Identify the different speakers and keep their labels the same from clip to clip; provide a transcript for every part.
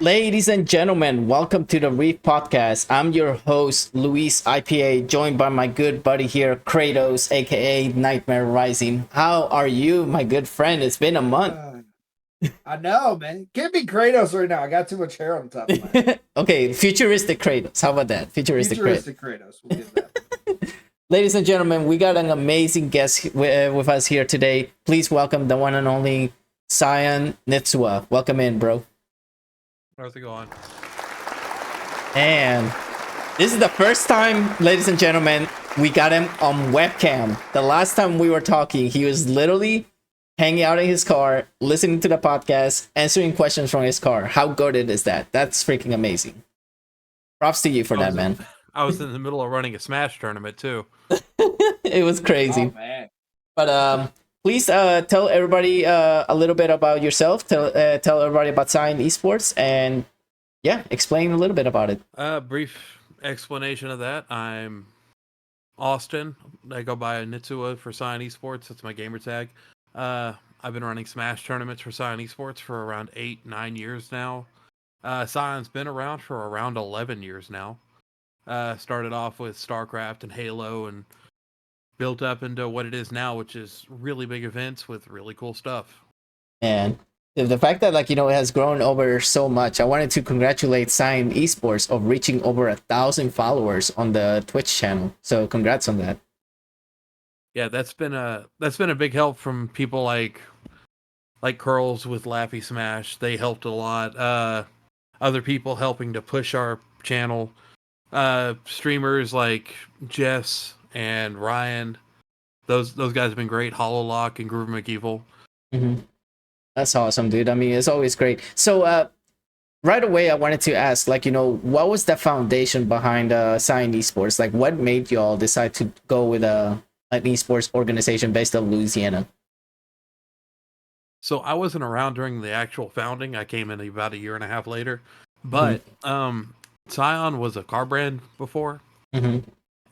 Speaker 1: Ladies and gentlemen, welcome to the Reef podcast. I'm your host, Luis IPA, joined by my good buddy here, Kratos, aka Nightmare Rising. How are you, my good friend? It's been a month.
Speaker 2: I know, man. Can't be Kratos right now. I got too much hair on top of my head.
Speaker 1: Okay, futuristic Kratos. How about that? Futuristic
Speaker 2: Kratos. We'll give that.
Speaker 1: Ladies and gentlemen, we got an amazing guest with us here today. Please welcome the one and only Scion Nitsua. Welcome in, bro.
Speaker 3: How's it going?
Speaker 1: And this is the first time, ladies and gentlemen, we got him on webcam. The last time we were talking, he was literally hanging out in his car, listening to the podcast, answering questions from his car. How good is that? That's freaking amazing. Props to you for that, man.
Speaker 3: I was in the middle of running a Smash tournament, too.
Speaker 1: It was crazy.
Speaker 2: Oh, man.
Speaker 1: But please tell everybody a little bit about yourself. Tell everybody about Scion Esports, and yeah, explain a little bit about it.
Speaker 3: Brief explanation of that. I'm Austin. I go by Nitsua for Scion Esports. That's my gamer tag. I've been running Smash tournaments for Scion Esports for around 8-9 years now. Scion's been around for around 11 years now. Started off with StarCraft and Halo and built up into what it is now, which is really big events with really cool stuff.
Speaker 1: And the fact that it has grown over so much, I wanted to congratulate Scion Esports of reaching over 1,000 followers on the Twitch channel. So congrats on that.
Speaker 3: Yeah, that's been a big help from people like Curls with Laffy Smash. They helped a lot. Other people helping to push our channel. Streamers like Jess and Ryan, those guys have been great. HoloLock and Groove McEvil.
Speaker 1: Mm-hmm. That's awesome, dude. I mean, it's always great. So right away, I wanted to ask, what was the foundation behind Scion Esports? Like, what made y'all decide to go with an esports organization based out of Louisiana?
Speaker 3: So I wasn't around during the actual founding. I came in about a year and a half later. But Scion was a car brand before.
Speaker 1: Mm-hmm.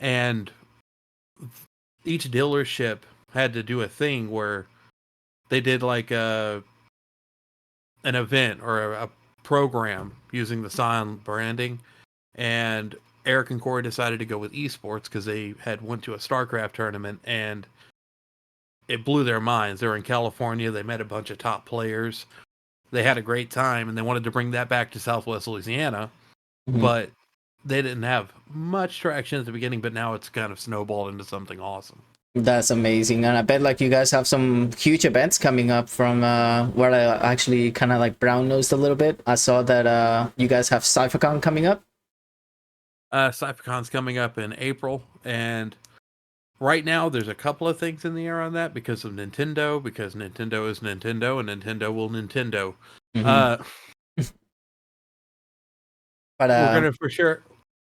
Speaker 3: And each dealership had to do a thing where they did like an event or a program using the Scion branding. And Eric and Corey decided to go with esports because they had went to a StarCraft tournament and it blew their minds. They were in California. They met a bunch of top players. They had a great time and they wanted to bring that back to Southwest Louisiana. Mm-hmm. But they didn't have much traction at the beginning, but now it's kind of snowballed into something awesome.
Speaker 1: That's amazing. And I bet you guys have some huge events coming up from where I actually kind of brown nosed a little bit. I saw that you guys have CypherCon coming up.
Speaker 3: CypherCon's coming up in April, and right now there's a couple of things in the air on that because of Nintendo, because Nintendo is Nintendo and Nintendo will Nintendo.
Speaker 1: Mm-hmm. But
Speaker 3: we're gonna for sure.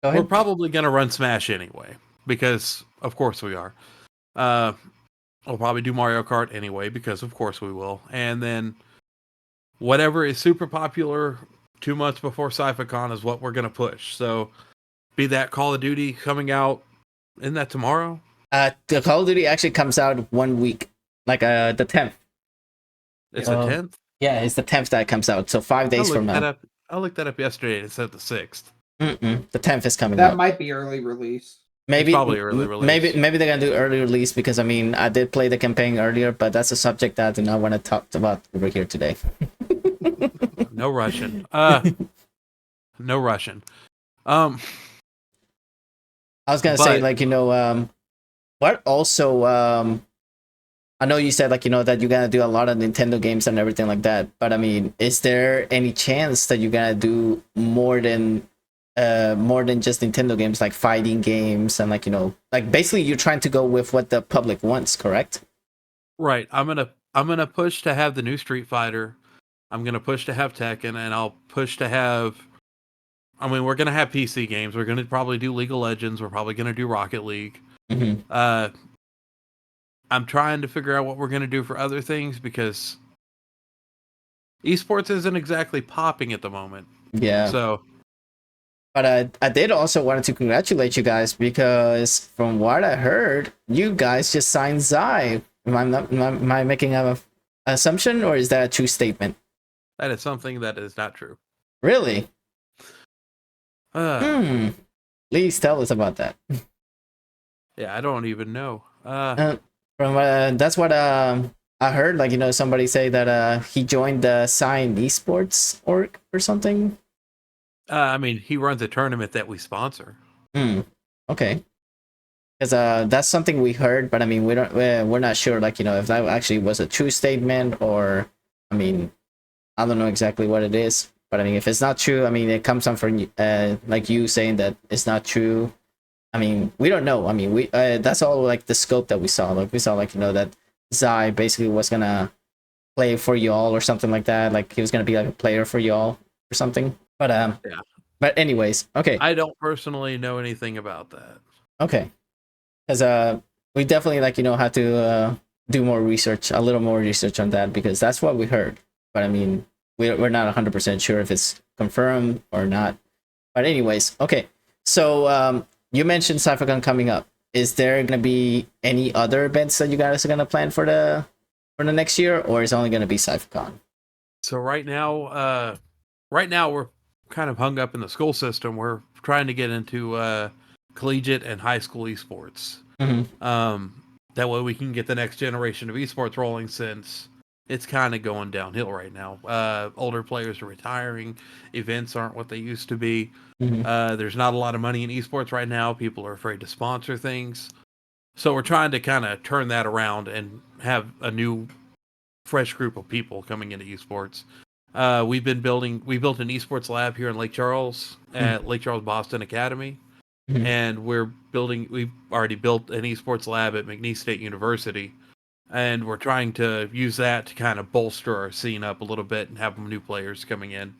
Speaker 3: We're probably gonna run Smash anyway because of course we are. We'll probably do Mario Kart anyway because of course we will. And then whatever is super popular 2 months before CypherCon is what we're gonna push. So be that Call of Duty coming out. Isn't that tomorrow?
Speaker 1: The Call of Duty actually comes out 1 week, the 10th.
Speaker 3: It's the 10th?
Speaker 1: Yeah, it's the 10th that comes out. So 5 days from now.
Speaker 3: I looked that up yesterday and it said the 6th.
Speaker 1: The 10th is coming
Speaker 2: out.
Speaker 1: That
Speaker 2: might be early release.
Speaker 1: Maybe
Speaker 3: it's probably early release.
Speaker 1: Maybe they're gonna do early release because I did play the campaign earlier, but that's a subject that I do not want to talk about over here today.
Speaker 3: No Russian. No Russian.
Speaker 1: I was gonna say what also I know you said that you're gonna do a lot of Nintendo games and everything like that, but I mean, is there any chance that you're gonna do more than just Nintendo games, like fighting games and basically you're trying to go with what the public wants, correct?
Speaker 3: Right. I'm gonna push to have the new Street Fighter. I'm gonna push to have Tekken, and I'll push to have. I mean, we're gonna have PC games. We're gonna probably do League of Legends. We're probably gonna do Rocket League.
Speaker 1: Mm-hmm.
Speaker 3: I'm trying to figure out what we're gonna do for other things because esports isn't exactly popping at the moment.
Speaker 1: Yeah.
Speaker 3: So.
Speaker 1: But I did also wanted to congratulate you guys because from what I heard, you guys just signed Zai. Am I making an assumption, or is that a true statement?
Speaker 3: That is something that is not true.
Speaker 1: Really?
Speaker 3: Uh,
Speaker 1: Please tell us about that.
Speaker 3: yeah, I don't even know.
Speaker 1: From that's what I heard. Like, somebody say that he joined the Scion Esports org or something.
Speaker 3: I mean, he runs a tournament that we sponsor.
Speaker 1: Okay. Because that's something we heard, but I mean, we're not sure. Like, if that actually was a true statement, or I mean, I don't know exactly what it is. But I mean, if it's not true, I mean, it comes on from like you saying that it's not true. I mean, we don't know. I mean, we that's all like the scope that we saw. Like we saw, like, that Zai basically was gonna play for y'all or something like that. Like he was gonna be like a player for y'all or something. But
Speaker 3: yeah.
Speaker 1: But anyways, okay.
Speaker 3: I don't personally know anything about that.
Speaker 1: Okay, because we definitely, like, have to do more research, a little more research on that, because that's what we heard. But I mean, we're not 100% sure if it's confirmed or not. But anyways, okay. So you mentioned CypherCon coming up. Is there going to be any other events that you guys are going to plan for the next year, or is it only going to be CypherCon?
Speaker 3: So right now we're kind of hung up in the school system. We're trying to get into collegiate and high school esports. That way we can get the next generation of esports rolling, since it's kind of going downhill right now. Older players are retiring. Events aren't what they used to be. There's not a lot of money in esports right now. People are afraid to sponsor things. So we're trying to kind of turn that around and have a new, fresh group of people coming into esports. We built an esports lab here in Lake Charles at Lake Charles Boston Academy. And we've already built an esports lab at McNeese State University. And we're trying to use that to kind of bolster our scene up a little bit and have new players coming in.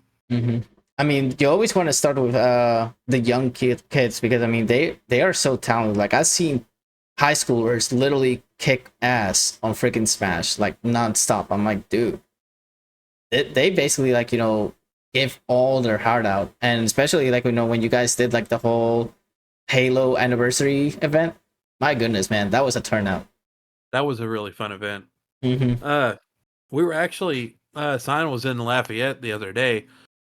Speaker 1: I mean, you always want to start with the young kids, because I mean, they are so talented. Like, I've seen high schoolers literally kick ass on freaking Smash, like, nonstop. I'm like, dude, they basically, like, give all their heart out. And especially, like, when you guys did like the whole Halo anniversary event, my goodness, man, that was a turnout.
Speaker 3: That was a really fun event. We were actually Scion was in Lafayette the other day.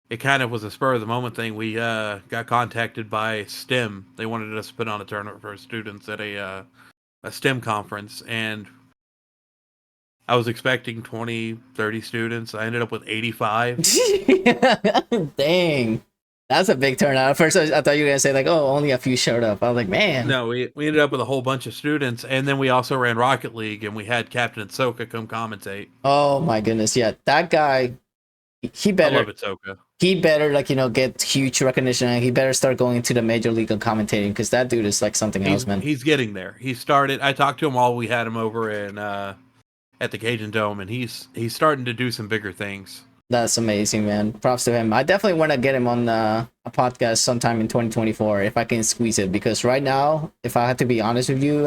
Speaker 3: It kind of was a spur of the moment thing. We got contacted by STEM. They wanted us to put on a tournament for students at a STEM conference, and I was expecting 20, 30 students. I ended up with 85.
Speaker 1: Dang. That's a big turnout. At first, I thought you were going to say, like, oh, only a few showed up. I was like, man.
Speaker 3: No, we ended up with a whole bunch of students, and then we also ran Rocket League, and we had Captain Soka come commentate.
Speaker 1: Oh, my goodness. Yeah, that guy, he better.
Speaker 3: I love it, Soka.
Speaker 1: He better, like, get huge recognition, and he better start going to the major league and commentating, because that dude is like something else, man.
Speaker 3: He's getting there. He started. I talked to him while we had him over in at the Cajun Dome, and he's starting to do some bigger things.
Speaker 1: That's amazing, man. Props to him. I definitely want to get him on a podcast sometime in 2024 if I can squeeze it, because right now, if I have to be honest with you,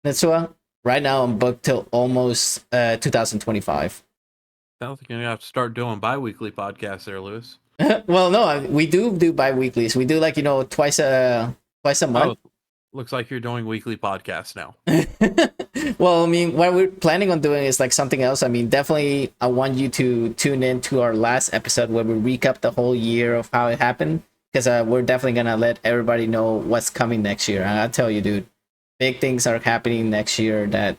Speaker 1: Nitsua, right now I'm booked till almost 2025.
Speaker 3: Sounds like you're gonna have to start doing bi-weekly podcasts there, Lewis.
Speaker 1: Well, no, we do bi-weeklies. We do, like, twice a month.
Speaker 3: Oh, looks like you're doing weekly podcasts now.
Speaker 1: Well, I mean, what we're planning on doing is like something else. I mean, definitely, I want you to tune in to our last episode where we recap the whole year of how it happened, because we're definitely gonna let everybody know what's coming next year. And I tell you, dude, big things are happening next year that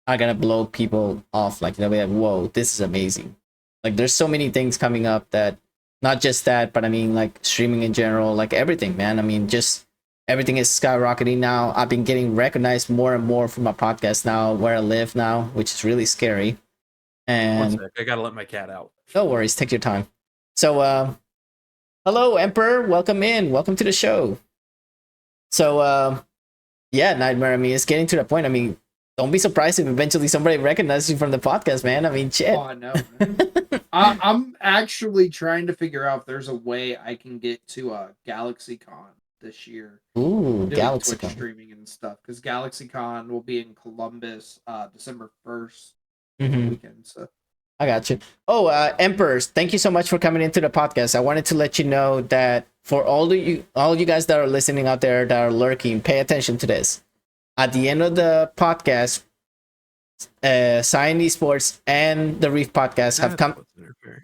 Speaker 1: are gonna blow people off. Like, they'll be like, whoa, this is amazing. Like, there's so many things coming up, that not just that, but I mean, like, streaming in general, like everything, man. I mean, just everything is skyrocketing now. I've been getting recognized more and more for my podcast now, where I live now, which is really scary. And
Speaker 3: 1 sec, I gotta let my cat out.
Speaker 1: No worries, take your time. So, hello, Emperor. Welcome in. Welcome to the show. So, yeah, Nightmare. I mean, it's getting to the point. I mean, don't be surprised if eventually somebody recognizes you from the podcast, man. I mean, shit.
Speaker 2: Oh, I know, man. I'm actually trying to figure out if there's a way I can get to GalaxyCon this year.
Speaker 1: Ooh, GalaxyCon.
Speaker 2: Twitch streaming and stuff, because GalaxyCon will be in Columbus December 1st weekend. So
Speaker 1: I got you. Oh, Emperors, thank you so much for coming into the podcast. I wanted to let you know that for all you guys that are listening out there that are lurking, pay attention to this. At the end of the podcast, Scion Esports and the Reef podcast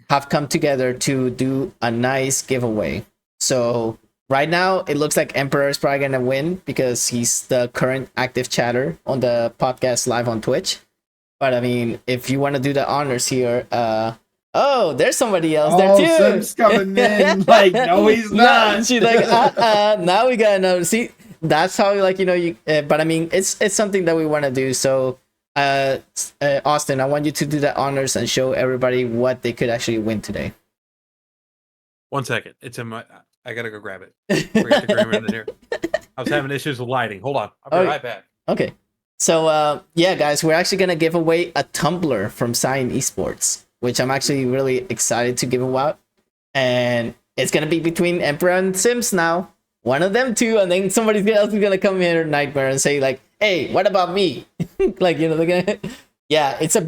Speaker 1: have come together to do a nice giveaway. So right now it looks like Emperor is probably gonna win because he's the current active chatter on the podcast live on Twitch. But I mean, if you want to do the honors here, oh, there's somebody else there too.
Speaker 2: Sim's coming in. Like, no, he's not.
Speaker 1: No, she's like, now we got another. See, that's how you. But I mean, it's something that we want to do. So, Austin, I want you to do the honors and show everybody what they could actually win today.
Speaker 3: 1 second, it's in my. I gotta go grab it. Forget the grammar in there. I was having issues with lighting. Hold on, I'll be right back.
Speaker 1: Okay. So, yeah, guys, we're actually gonna give away a tumbler from Scion Esports, which I'm actually really excited to give away. And it's gonna be between Emperor and Sims now. One of them two, and then somebody else is gonna come here, Nightmare, and say like, "Hey, what about me?" Like, they're gonna. Yeah, it's a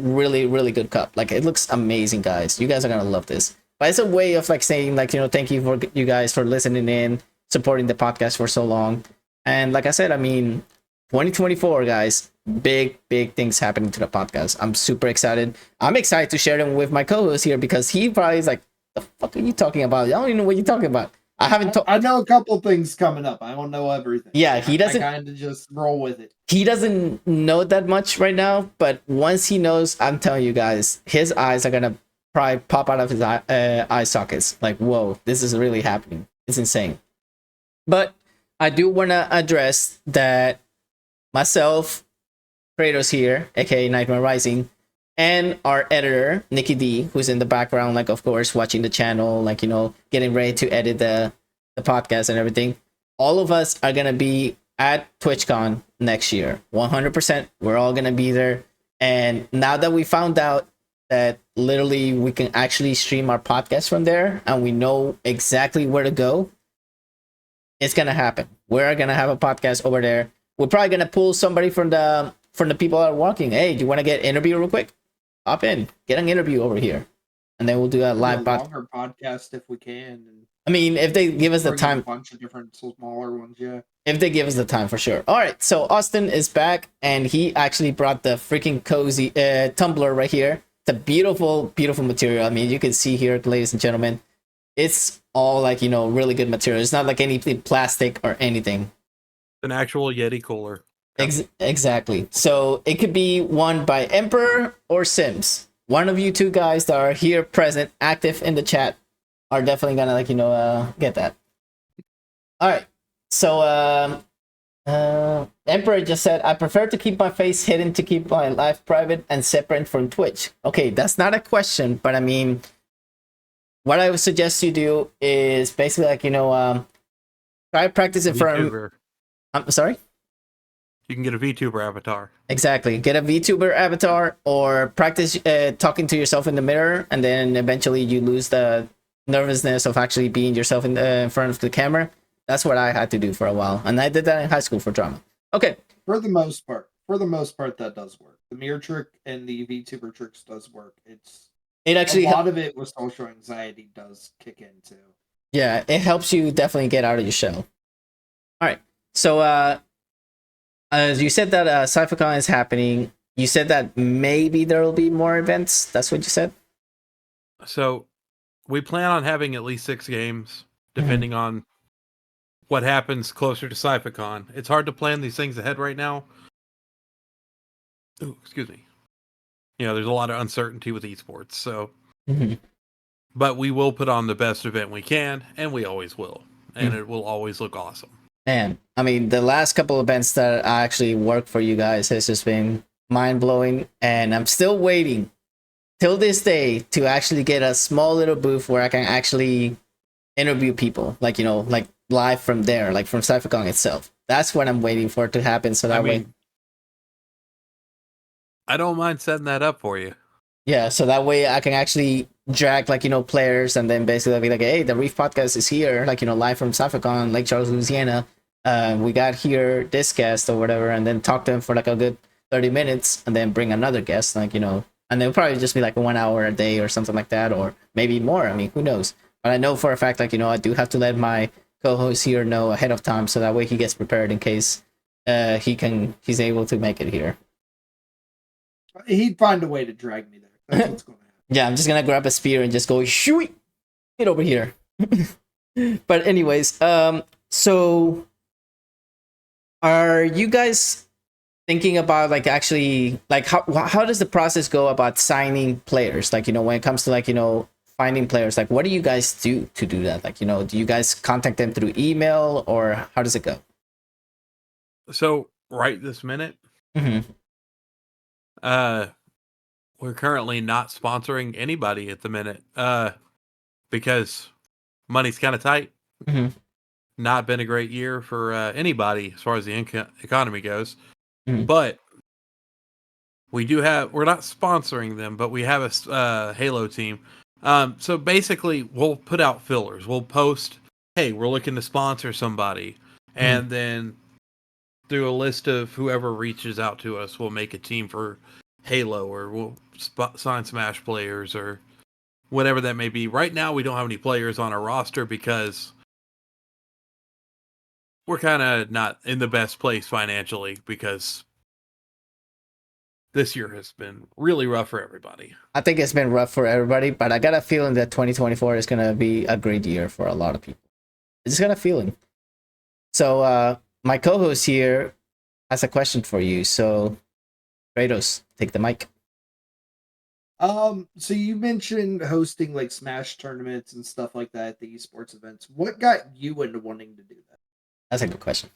Speaker 1: really, really good cup. Like, it looks amazing, guys. You guys are gonna love this. But it's a way of like saying like, thank you for you guys for listening in, supporting the podcast for so long. And like I said, I mean, 2024, guys, big things happening to the podcast. I'm super excited. I'm excited to share them with my co-host here because he probably is like, the fuck are you talking about? I don't even know what you're talking about.
Speaker 2: I know a couple things coming up. I don't know everything.
Speaker 1: Yeah, he doesn't.
Speaker 2: I kind of just roll with it.
Speaker 1: He doesn't know that much right now, but once he knows, I'm telling you guys, his eyes are gonna probably pop out of his eye sockets. Like, whoa, this is really happening. It's insane. But I do want to address that myself, Kratos here, aka Nightmare Rising, and our editor, NickyD, who's in the background, like, of course, watching the channel, like, getting ready to edit the podcast and everything. All of us are going to be at TwitchCon next year. 100%. We're all going to be there. And now that we found out that literally we can actually stream our podcast from there and we know exactly where to go, it's going to happen. We're going to have a podcast over there. We're probably going to pull somebody from the people that are walking. Hey, do you want to get an interview real quick? Hop in, get an interview over here, and then we'll do a live
Speaker 2: longer podcast if we can. And
Speaker 1: I mean, if they give us the time,
Speaker 2: a bunch of different smaller ones, yeah.
Speaker 1: If they give us the time, for sure. All right, so Austin is back, and he actually brought the freaking cozy tumbler right here. It's a beautiful material. I mean, you can see here, ladies and gentlemen, it's all like really good material. It's not like anything plastic or anything.
Speaker 3: An actual Yeti cooler.
Speaker 1: Exactly. So it could be won by Emperor or Sims. One of you two guys that are here present, active in the chat, are definitely gonna get that. All right. So Emperor just said, I prefer to keep my face hidden to keep my life private and separate from Twitch. Okay, that's not a question, but I mean, what I would suggest you do is basically try practicing from. I'm sorry.
Speaker 3: You can get a VTuber avatar.
Speaker 1: Exactly. Get a VTuber avatar or practice talking to yourself in the mirror, and then eventually you lose the nervousness of actually being yourself in front of the camera. That's what I had to do for a while, and I did that in high school for drama. Okay.
Speaker 2: For the most part, that does work. The mirror trick and the VTuber tricks does work. It actually a lot of it with social anxiety does kick in too.
Speaker 1: Yeah, it helps you definitely get out of your shell. All right. So you said that CypherCon is happening. You said that maybe there will be more events. That's what you said?
Speaker 3: So we plan on having at least 6 games, depending on what happens closer to CypherCon. It's hard to plan these things ahead right now. Ooh, excuse me. There's a lot of uncertainty with esports. So, but we will put on the best event we can, and we always will. And it will always look awesome.
Speaker 1: Man, I mean, the last couple of events that I actually worked for you guys has just been mind-blowing, and I'm still waiting till this day to actually get a small little booth where I can actually interview people, like live from there, like from CypherCon itself. That's what I'm waiting for to happen, so that way...
Speaker 3: I don't mind setting that up for you.
Speaker 1: Yeah, so that way I can actually drag players and then basically be like, hey, the Reef podcast is here, live from CypherCon, Lake Charles, Louisiana. We got here this guest or whatever, and then talk to him for a good 30 minutes and then bring another guest, and they'll probably just be 1 hour a day or something like that, or maybe more. I mean, who knows? But I know for a fact, I do have to let my co-host here know ahead of time, so that way he gets prepared in case he's able to make it here.
Speaker 2: He'd find a way to drag me there. That's what's going to happen.
Speaker 1: Yeah, I'm just gonna grab a spear and just go shoo, get over here. But anyways, so are you guys thinking about like actually like how does the process go about signing players? Like, when it comes to like, finding players, like what do you guys do to do that? Like, do you guys contact them through email or how does it go?
Speaker 3: So right this minute, we're currently not sponsoring anybody at the minute, because money's kind of tight. Not been a great year for anybody as far as the economy goes. But we're not sponsoring them, but we have a Halo team. So basically, we'll put out fillers. We'll post, hey, we're looking to sponsor somebody. And then through a list of whoever reaches out to us, we'll make a team for Halo, or we'll sign Smash players, or whatever that may be. Right now, we don't have any players on our roster because we're kind of not in the best place financially, because this year has been really rough for everybody.
Speaker 1: I think it's been rough for everybody, but I got a feeling that 2024 is going to be a great year for a lot of people. I just got a feeling. So my co-host here has a question for you. So Kratos, take the mic.
Speaker 2: So you mentioned hosting like Smash tournaments and stuff like that at the esports events. What got you into wanting to do that?
Speaker 1: That's a good question.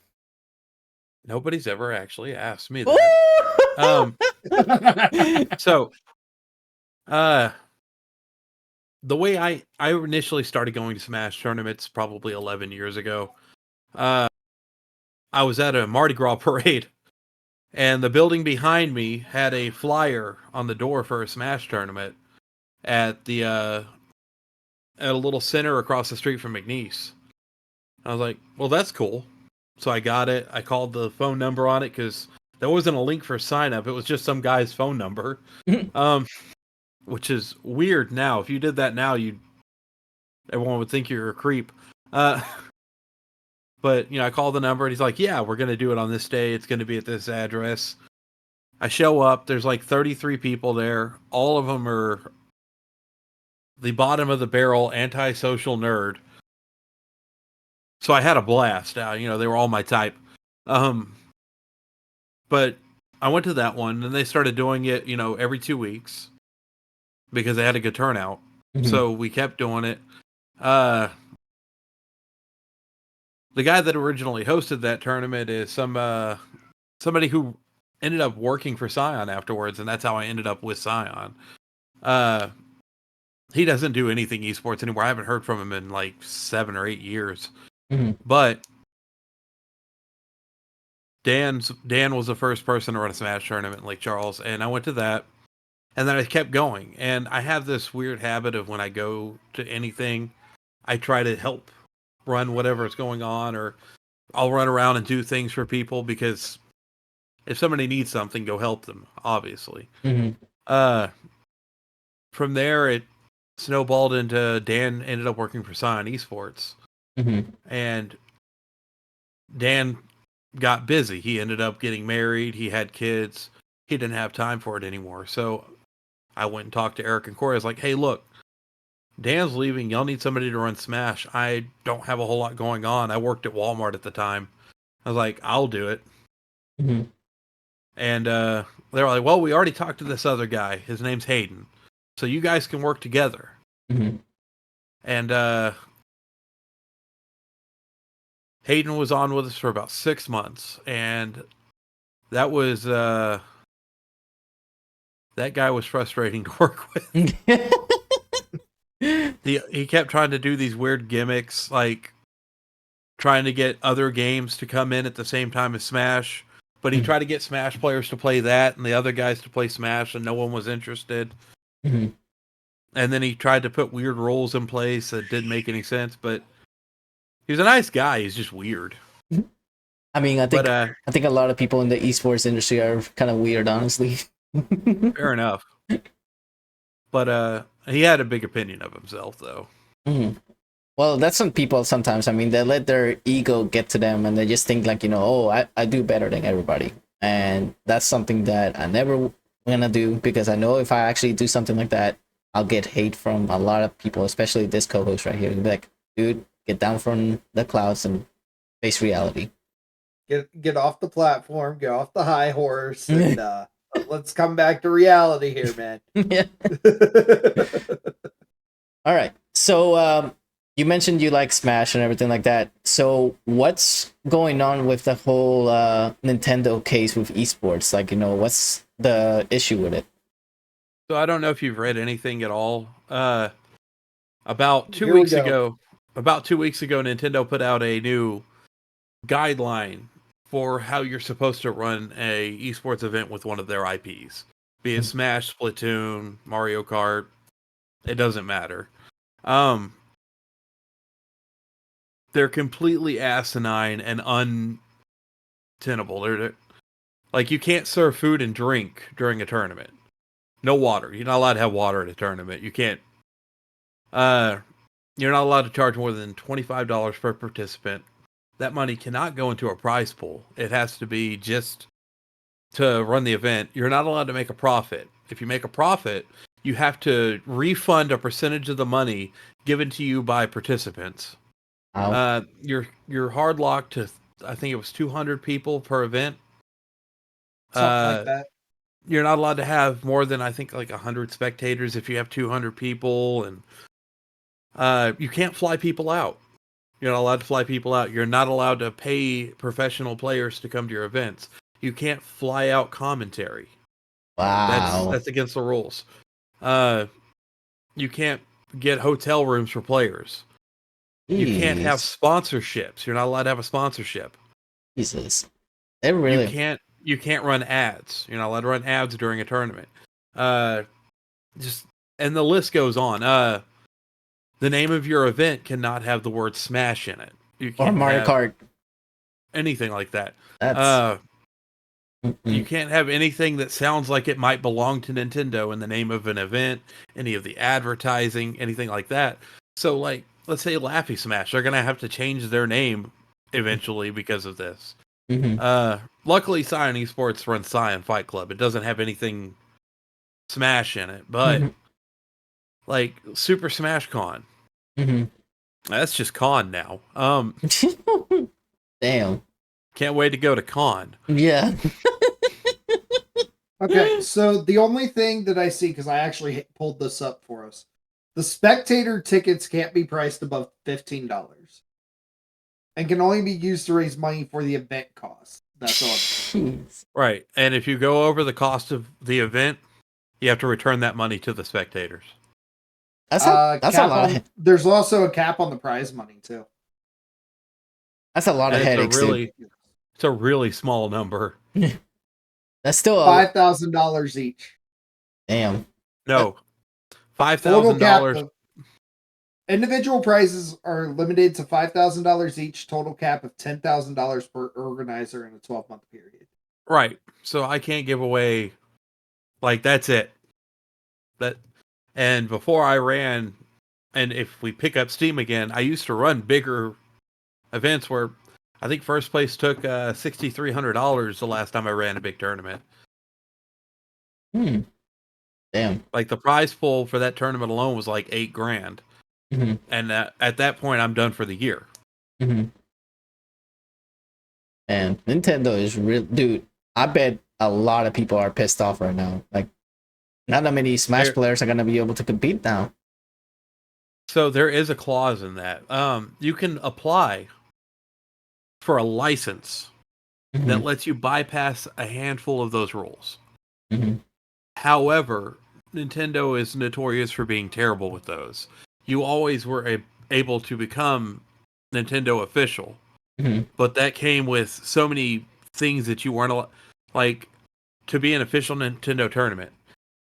Speaker 3: Nobody's ever actually asked me that. So, the way I initially started going to Smash tournaments probably 11 years ago, I was at a Mardi Gras parade, and the building behind me had a flyer on the door for a Smash tournament at a little center across the street from McNeese. I was like, well, that's cool. So I got it. I called the phone number on it because there wasn't a link for sign up. It was just some guy's phone number, which is weird now. If you did that now, everyone would think you're a creep. But I called the number and he's like, yeah, we're going to do it on this day. It's going to be at this address. I show up. There's like 33 people there. All of them are the bottom of the barrel antisocial nerd. So I had a blast. They were all my type. But I went to that one, and they started doing it, every 2 weeks because they had a good turnout. So we kept doing it. The guy that originally hosted that tournament is somebody who ended up working for Scion afterwards, and that's how I ended up with Scion. He doesn't do anything esports anymore. I haven't heard from him in like 7 or 8 years. But Dan was the first person to run a Smash tournament in Lake Charles, and I went to that, and then I kept going. And I have this weird habit of when I go to anything, I try to help run whatever's going on, or I'll run around and do things for people, because if somebody needs something, go help them, obviously. From there, it snowballed into Dan ended up working for Scion Esports. And Dan got busy. He ended up getting married. He had kids. He didn't have time for it anymore. So I went and talked to Eric and Corey. I was like, hey, look, Dan's leaving. Y'all need somebody to run Smash. I don't have a whole lot going on. I worked at Walmart at the time. I was like, I'll do it. And they were like, well, we already talked to this other guy. His name's Hayden. So you guys can work together. And Hayden was on with us for about 6 months, and that was that guy was frustrating to work with. He kept trying to do these weird gimmicks, like trying to get other games to come in at the same time as Smash, but he tried to get Smash players to play that and the other guys to play Smash, and no one was interested. And then he tried to put weird rules in place that didn't make any sense, but he's a nice guy. He's just weird.
Speaker 1: I mean, I think a lot of people in the esports industry are kind of weird, honestly.
Speaker 3: Fair enough. But he had a big opinion of himself, though.
Speaker 1: Well, that's some people sometimes. I mean, they let their ego get to them, and they just think like, I do better than everybody. And that's something that I never gonna do, because I know if I actually do something like that, I'll get hate from a lot of people, especially this co-host right here. He'll be like, dude, get down from the clouds and face reality.
Speaker 2: Get off the platform, get off the high horse, and let's come back to reality here, man.
Speaker 1: Yeah. All right. So you mentioned you like Smash and everything like that. So what's going on with the whole Nintendo case with esports? Like, what's the issue with it?
Speaker 3: So I don't know if you've read anything at all. About 2 weeks ago, Nintendo put out a new guideline for how you're supposed to run a esports event with one of their IPs. Be it Smash, Splatoon, Mario Kart, it doesn't matter. They're completely asinine and untenable. They're like, you can't serve food and drink during a tournament. No water. You're not allowed to have water at a tournament. You can't. You're not allowed to charge more than $25 per participant. That money cannot go into a prize pool. It has to be just to run the event. You're not allowed to make a profit. If you make a profit, you have to refund a percentage of the money given to you by participants.
Speaker 1: Wow.
Speaker 3: You're hard locked to, I think it was 200 people per event.
Speaker 2: Something like that.
Speaker 3: You're not allowed to have more than, I think, like 100 spectators if you have 200 people, and you can't fly people out. You're not allowed to fly people out. You're not allowed to pay professional players to come to your events. You can't fly out commentary.
Speaker 1: Wow.
Speaker 3: That's against the rules. You can't get hotel rooms for players.
Speaker 1: Jeez.
Speaker 3: You can't have sponsorships. You're not allowed to have a sponsorship.
Speaker 1: Jesus. They really...
Speaker 3: You can't run ads. You're not allowed to run ads during a tournament. And the list goes on. The name of your event cannot have the word Smash in it. You can't
Speaker 1: or Mario Kart.
Speaker 3: Anything like that.
Speaker 1: That's...
Speaker 3: You can't have anything that sounds like it might belong to Nintendo in the name of an event, any of the advertising, anything like that. So, like, let's say Laffy Smash, they're going to have to change their name eventually because of this. Luckily, Scion Esports runs Scion Fight Club. It doesn't have anything Smash in it, but like Super Smash Con, that's just Con now.
Speaker 1: Damn.
Speaker 3: Can't wait to go to Con.
Speaker 1: Yeah.
Speaker 2: Okay, so the only thing that I see, because I actually pulled this up for us, the spectator tickets can't be priced above $15 and can only be used to raise money for the event cost. That's all.
Speaker 3: Right, and if you go over the cost of the event, you have to return that money to the spectators.
Speaker 1: That's a lot.
Speaker 2: There's also a cap on the prize money too.
Speaker 1: That's a lot of headaches.
Speaker 3: It's a really small number.
Speaker 1: That's still
Speaker 2: $5,000 each.
Speaker 1: Damn.
Speaker 3: No, $5,000.
Speaker 2: Individual prizes are limited to $5,000 each. Total cap of $10,000 per organizer in a 12-month period.
Speaker 3: Right. So I can't give away. Like, that's it. And before I ran, and if we pick up Steam again, I used to run bigger events where I think first place took $6,300 the last time I ran a big tournament.
Speaker 1: Damn.
Speaker 3: Like, the prize pool for that tournament alone was like $8,000. And at that point, I'm done for the year.
Speaker 1: And Nintendo is real, dude. I bet a lot of people are pissed off right now. Like, not that many Smash players are gonna be able to compete now.
Speaker 3: So there is a clause in that. You can apply for a license that lets you bypass a handful of those rules. However, Nintendo is notorious for being terrible with those. You always were able to become Nintendo official, but that came with so many things that you weren't like to be an official Nintendo tournament.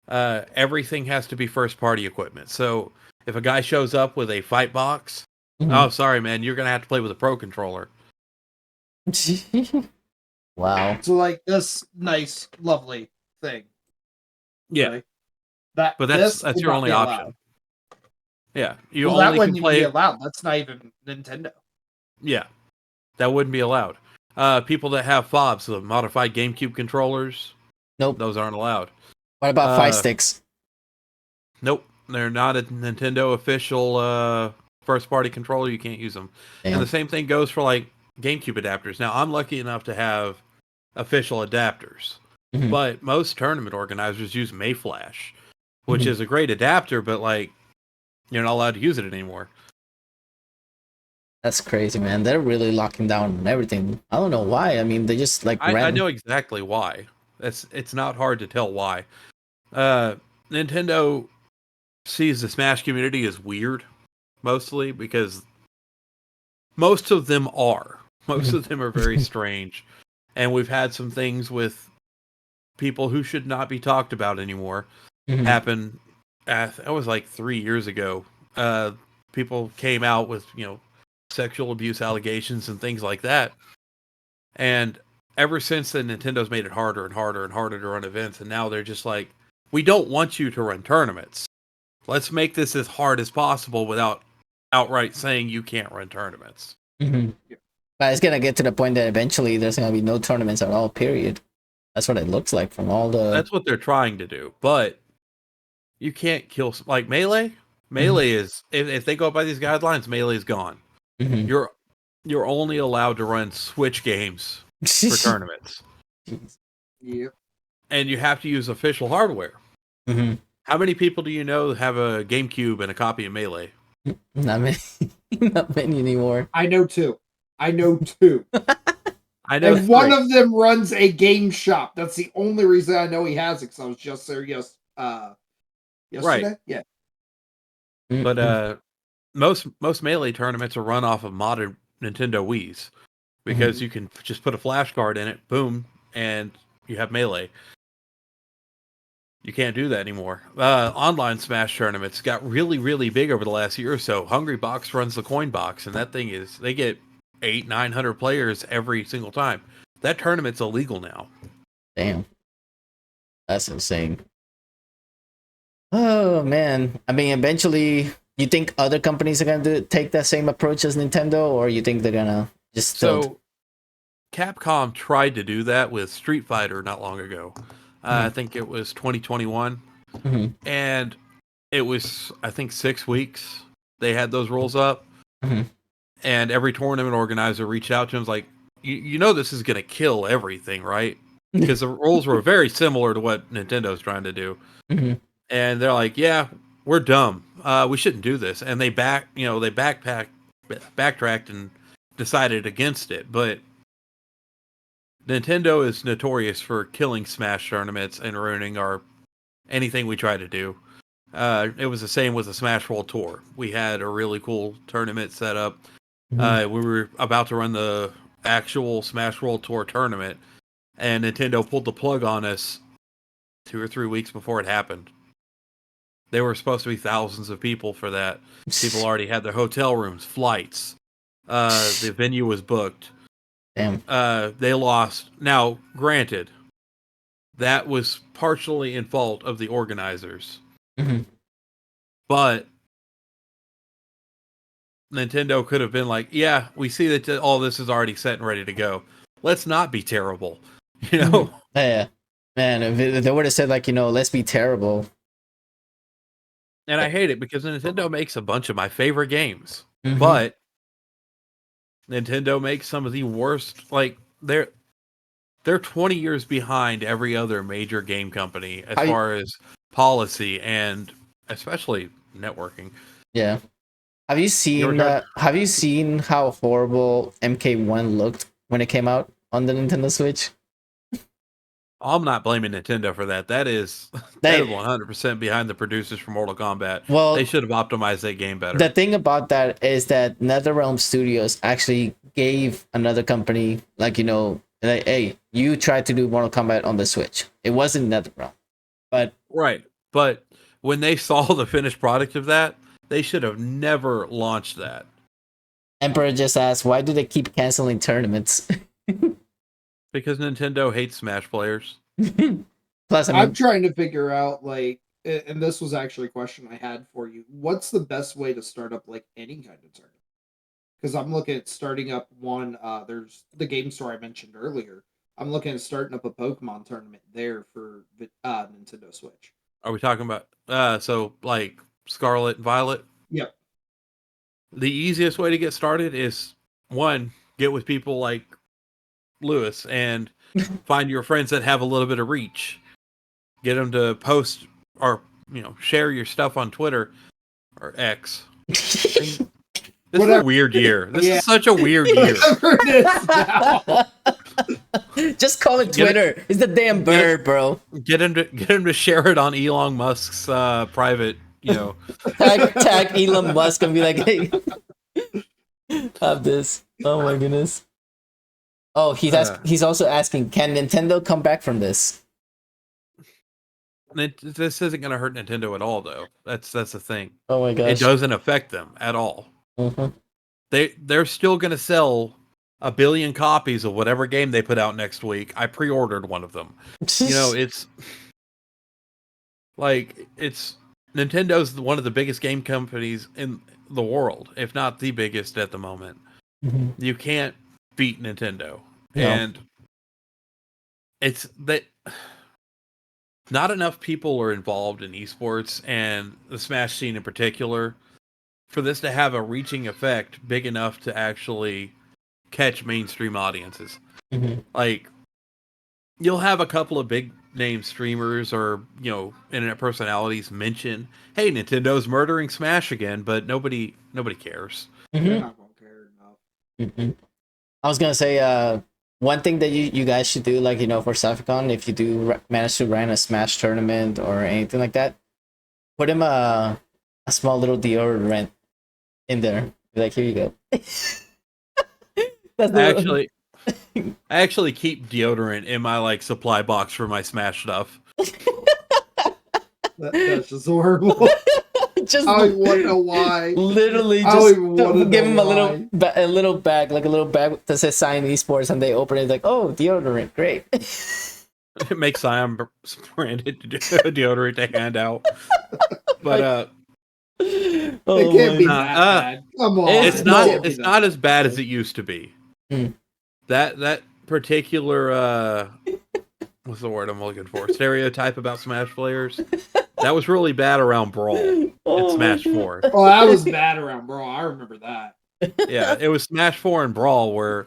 Speaker 3: Everything has to be first party equipment. So if a guy shows up with a fight box, oh, sorry, man, you're gonna have to play with a pro controller.
Speaker 1: Wow.
Speaker 2: So like this nice, lovely thing.
Speaker 3: Yeah.
Speaker 2: But
Speaker 3: that's your only option. Yeah,
Speaker 2: that wouldn't even be allowed. That's not even Nintendo.
Speaker 3: Yeah, that wouldn't be allowed. People that have FOBs, the modified GameCube controllers,
Speaker 1: nope,
Speaker 3: those aren't allowed.
Speaker 1: What about Fire Sticks?
Speaker 3: Nope, they're not a Nintendo official first party controller. You can't use them.
Speaker 1: Damn.
Speaker 3: And the same thing goes for like GameCube adapters. Now I'm lucky enough to have official adapters, but most tournament organizers use Mayflash, which is a great adapter, but like you're not allowed to use it anymore.
Speaker 1: That's crazy, man. They're really locking down everything. I don't know why. I mean, they just like
Speaker 3: I know exactly why. It's not hard to tell why. Nintendo sees the Smash community as weird, mostly because most of them are. Most of them are very strange. And we've had some things with people who should not be talked about anymore happen. That was like 3 years ago. People came out with, sexual abuse allegations and things like that. And ever since then, Nintendo's made it harder and harder and harder to run events. And now they're just like, we don't want you to run tournaments. Let's make this as hard as possible without outright saying you can't run tournaments.
Speaker 1: But it's going to get to the point that eventually there's going to be no tournaments at all, period. That's what it looks like from all the...
Speaker 3: That's what they're trying to do. But you can't kill... Like Melee? Melee is... If they go by these guidelines, Melee is gone. You're only allowed to run Switch games for tournaments.
Speaker 2: Yep.
Speaker 3: And you have to use official hardware. How many people do you know have a GameCube and a copy of Melee?
Speaker 1: Not many. Not many anymore.
Speaker 2: I know two.
Speaker 3: I
Speaker 2: know
Speaker 3: and
Speaker 2: one of them runs a game shop. That's the only reason I know he has it, because I was just there yesterday.
Speaker 3: Right.
Speaker 2: Yeah.
Speaker 3: But most Melee tournaments are run off of modern Nintendo Wii's, because you can just put a flash card in it, boom, and you have Melee. You can't do that anymore. Online Smash tournaments got really, really big over the last year or so. Hungry Box runs the coin box, and that thing is, they get 800-900 players every single time. That tournament's illegal now.
Speaker 1: Damn. That's insane. Oh, man. I mean, eventually, you think other companies are going to take that same approach as Nintendo, or you think they're going to just...
Speaker 3: So, Capcom tried to do that with Street Fighter not long ago. I think it was 2021. And it was, I think, 6 weeks they had those rules up. And every tournament organizer reached out to him, like, you know this is going to kill everything, right? Because the rules were very similar to what Nintendo's trying to do. And they're like, yeah, we're dumb. We shouldn't do this. And they backtracked and decided against it. But Nintendo is notorious for killing Smash tournaments and ruining anything we try to do. It was the same with the Smash World Tour. We had a really cool tournament set up. We were about to run the actual Smash World Tour tournament, and Nintendo pulled the plug on us 2 or 3 weeks before it happened. There were supposed to be thousands of people for that. People already had their hotel rooms, flights. The venue was booked.
Speaker 1: Damn.
Speaker 3: They lost. Now, granted, that was partially in fault of the organizers. But Nintendo could have been like, yeah, we see that all this is already set and ready to go. Let's not be terrible.
Speaker 1: Yeah. Man, if they would have said, like, let's be terrible.
Speaker 3: And I hate it because Nintendo makes a bunch of my favorite games. But Nintendo makes some of the worst. Like, they're 20 years behind every other major game company as far as policy and especially networking.
Speaker 1: Yeah. Have you seen how horrible MK1 looked when it came out on the Nintendo Switch?
Speaker 3: I'm not blaming Nintendo for that. That is 100% behind the producers for Mortal Kombat.
Speaker 1: Well,
Speaker 3: they should have optimized that game better.
Speaker 1: The thing about that is that NetherRealm Studios actually gave another company, like, hey, you tried to do Mortal Kombat on the Switch. It wasn't NetherRealm. But
Speaker 3: right. But when they saw the finished product of that, they should have never launched that.
Speaker 1: Emperor just asked, why do they keep canceling tournaments?
Speaker 3: Because Nintendo hates Smash players.
Speaker 1: Plus,
Speaker 2: I'm trying to figure out, like, and this was actually a question I had for you. What's the best way to start up, like, any kind of tournament? Because I'm looking at starting up one. There's the game store I mentioned earlier. I'm looking at starting up a Pokemon tournament there for Nintendo Switch.
Speaker 3: Are we talking about so like Scarlet and Violet?
Speaker 2: Yep.
Speaker 3: The easiest way to get started is one, get with people like Lewis and find your friends that have a little bit of reach. Get them to post or share your stuff on Twitter or X. This is a weird year. This is such a weird year.
Speaker 1: Just call it Twitter. It's the damn bird, bro.
Speaker 3: Get him to share it on Elon Musk's private,
Speaker 1: tag Elon Musk and be like, hey, have this. Oh my goodness. Oh, he's also asking, can Nintendo come back from this?
Speaker 3: This isn't going to hurt Nintendo at all, though. That's the thing.
Speaker 1: Oh my gosh.
Speaker 3: It doesn't affect them at all.
Speaker 1: Mm-hmm.
Speaker 3: They're still going to sell 1 billion copies of whatever game they put out next week. I pre-ordered one of them. It's Nintendo's one of the biggest game companies in the world, if not the biggest at the moment.
Speaker 1: Mm-hmm.
Speaker 3: You can't beat Nintendo.
Speaker 1: No.
Speaker 3: And it's that not enough people are involved in esports and the Smash scene in particular for this to have a reaching effect big enough to actually catch mainstream audiences.
Speaker 1: Mm-hmm.
Speaker 3: Like, you'll have a couple of big name streamers or, internet personalities mention, hey, Nintendo's murdering Smash again, but nobody cares.
Speaker 1: Mm-hmm.
Speaker 2: They're not going to care enough.
Speaker 1: Mm-hmm. I was going to say, one thing that you guys should do, like, for Safcon, if you do manage to run a Smash tournament or anything like that, put him a small little deodorant in there. Be like, here you go.
Speaker 3: I actually keep deodorant in my supply box for my Smash stuff.
Speaker 2: That's just horrible. I want to know why.
Speaker 1: Literally, just give him a little bag, like a little bag that says Scion Esports, and they open it like, oh, deodorant, great.
Speaker 3: It makes Scion branded deodorant to hand out, but
Speaker 2: it can't be that bad. Come on,
Speaker 3: it's not as bad as it used to be.
Speaker 1: Mm.
Speaker 3: That particular what's the word I'm looking for? Stereotype about Smash players. That was really bad around Brawl in Smash 4.
Speaker 2: Oh, that was bad around Brawl. I remember that.
Speaker 3: Yeah, it was Smash 4 and Brawl where,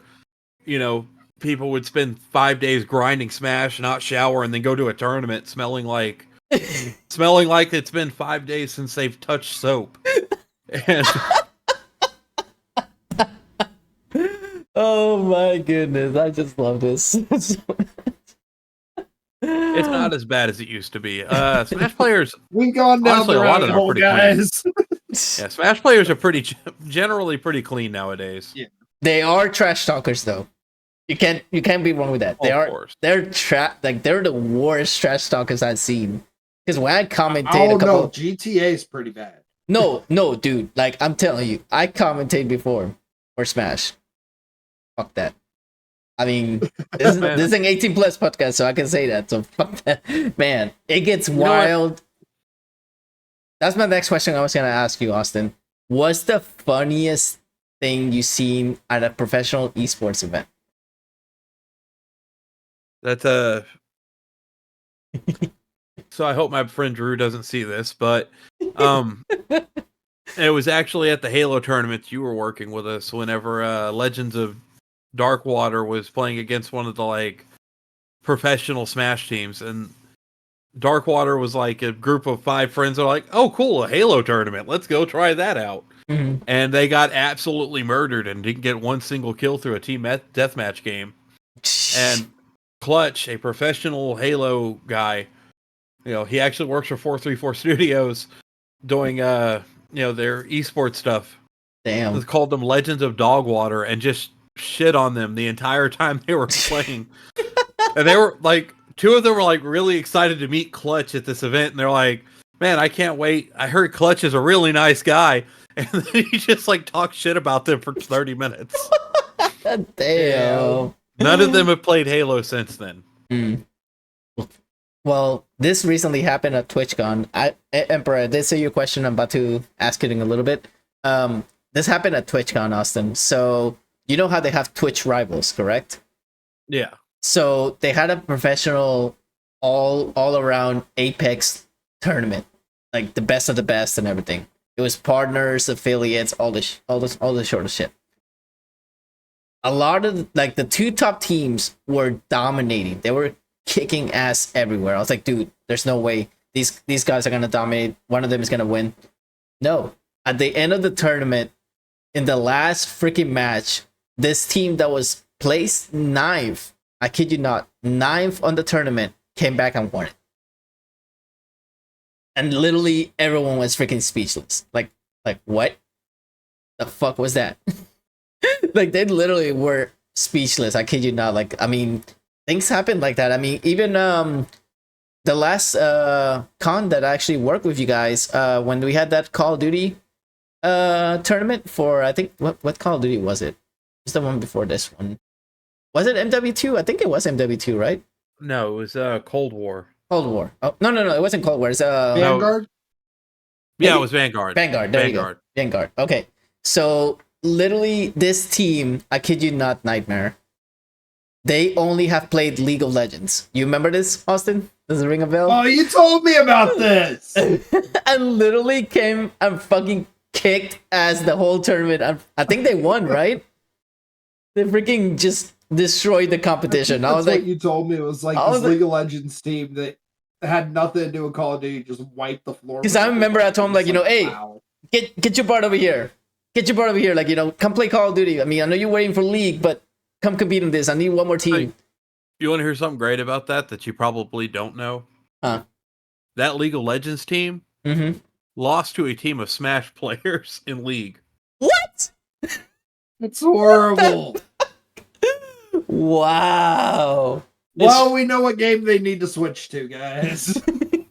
Speaker 3: people would spend 5 days grinding Smash, not shower, and then go to a tournament smelling like it's been 5 days since they've touched soap. And
Speaker 1: oh my goodness, I just love this.
Speaker 3: It's not as bad as it used to be. Smash players,
Speaker 2: we've gone down
Speaker 3: honestly,
Speaker 2: the rabbit hole, guys.
Speaker 3: Yeah, Smash players are generally pretty clean nowadays.
Speaker 2: Yeah,
Speaker 1: they are trash talkers, though. You can't be wrong with that. They're the worst trash talkers I've seen. Because when I commentate,
Speaker 2: no, GTA is pretty bad.
Speaker 1: No, dude. Like, I'm telling you, I commentate before for Smash. Fuck that. I mean, this is an 18 plus podcast, so I can say that. So fuck that, man. It gets wild. That's my next question I was gonna ask you, Austin. What's the funniest thing you've seen at a professional esports event?
Speaker 3: That's So I hope my friend Drew doesn't see this, but it was actually at the Halo tournament you were working with us whenever Legends of Darkwater was playing against one of the professional Smash teams, and Darkwater was like a group of 5 friends that are like, oh cool, a Halo tournament, let's go try that out.
Speaker 1: Mm-hmm.
Speaker 3: And they got absolutely murdered and didn't get one single kill through a team deathmatch game. And Clutch, a professional Halo guy, he actually works for 434 Studios doing their esports stuff.
Speaker 1: Damn.
Speaker 3: It's called them Legends of Dogwater and just shit on them the entire time they were playing. And they were 2 of them were really excited to meet Clutch at this event, and they're like, man, I can't wait. I heard Clutch is a really nice guy. And then he just talked shit about them for 30 minutes.
Speaker 1: Damn.
Speaker 3: None of them have played Halo since then.
Speaker 1: Mm. Well, this recently happened at TwitchCon. Emperor, I did say your question. I'm about to ask it in a little bit. This happened at TwitchCon, Austin. So you know how they have Twitch rivals, correct?
Speaker 3: Yeah.
Speaker 1: So they had a professional all around Apex tournament, like the best of the best and everything. It was partners, affiliates, all the sort of shit. A lot of like the two top teams were dominating. They were kicking ass everywhere. I was like, dude, there's no way these guys are gonna dominate. One of them is gonna win. No. At the end of the tournament, in the last freaking match, this team that was placed 9th, I kid you not, 9th on the tournament, came back and won it. And literally everyone was freaking speechless. Like what the fuck was that? Like they literally were speechless. I kid you not. Like, I mean, things happen like that. I mean, even the last con that I actually worked with you guys, when we had that Call of Duty tournament for, I think, what Call of Duty was it? It's the one before this one. Was it MW2? I think it was MW2, right?
Speaker 3: No, it was Cold War.
Speaker 1: Cold War. Oh, no, it wasn't Cold War. It's
Speaker 2: Vanguard?
Speaker 3: Yeah, it was Vanguard.
Speaker 1: Vanguard, there you go. Vanguard. Okay. So literally this team, I kid you not, Nightmare, they only have played League of Legends. You remember this, Austin? Does it ring a bell?
Speaker 2: Oh, you told me about this!
Speaker 1: And literally came and fucking kicked ass the whole tournament. I think they won, right? They freaking just destroyed the competition. I was like,
Speaker 2: what you told me. It was like this League of Legends team that had nothing to do with Call of Duty, just wiped the floor.
Speaker 1: Because I remember I told him, like, you know, hey,
Speaker 2: wow.
Speaker 1: get your butt over here. Get your butt over here. Like, you know, come play Call of Duty. I mean, I know you're waiting for League, but come compete in this. I need one more team.
Speaker 3: Hey, you want to hear something great about that you probably don't know?
Speaker 1: Huh?
Speaker 3: That League of Legends team lost to a team of Smash players in League.
Speaker 1: What?
Speaker 2: It's horrible.
Speaker 1: Wow.
Speaker 2: Well, we know what game they need to switch to, guys.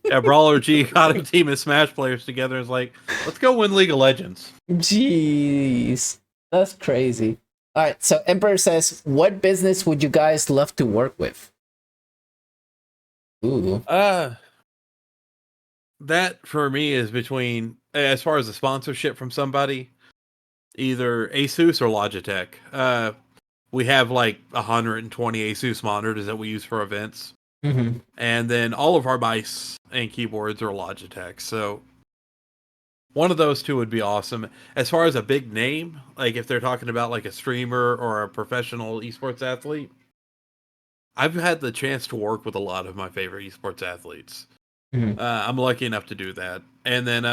Speaker 3: Yeah, Brawler G got a team of Smash players together and was like, let's go win League of Legends.
Speaker 1: Jeez. That's crazy. All right, so Emperor says, what business would you guys love to work with? Ooh.
Speaker 3: That for me is between, as far as a sponsorship from somebody, either Asus or Logitech. We have like 120 Asus monitors that we use for events.
Speaker 1: Mm-hmm.
Speaker 3: And then all of our mice and keyboards are Logitech. So one of those two would be awesome. As far as a big name, like if they're talking about like a streamer or a professional esports athlete, I've had the chance to work with a lot of my favorite esports athletes.
Speaker 1: Mm-hmm.
Speaker 3: I'm lucky enough to do that. And then,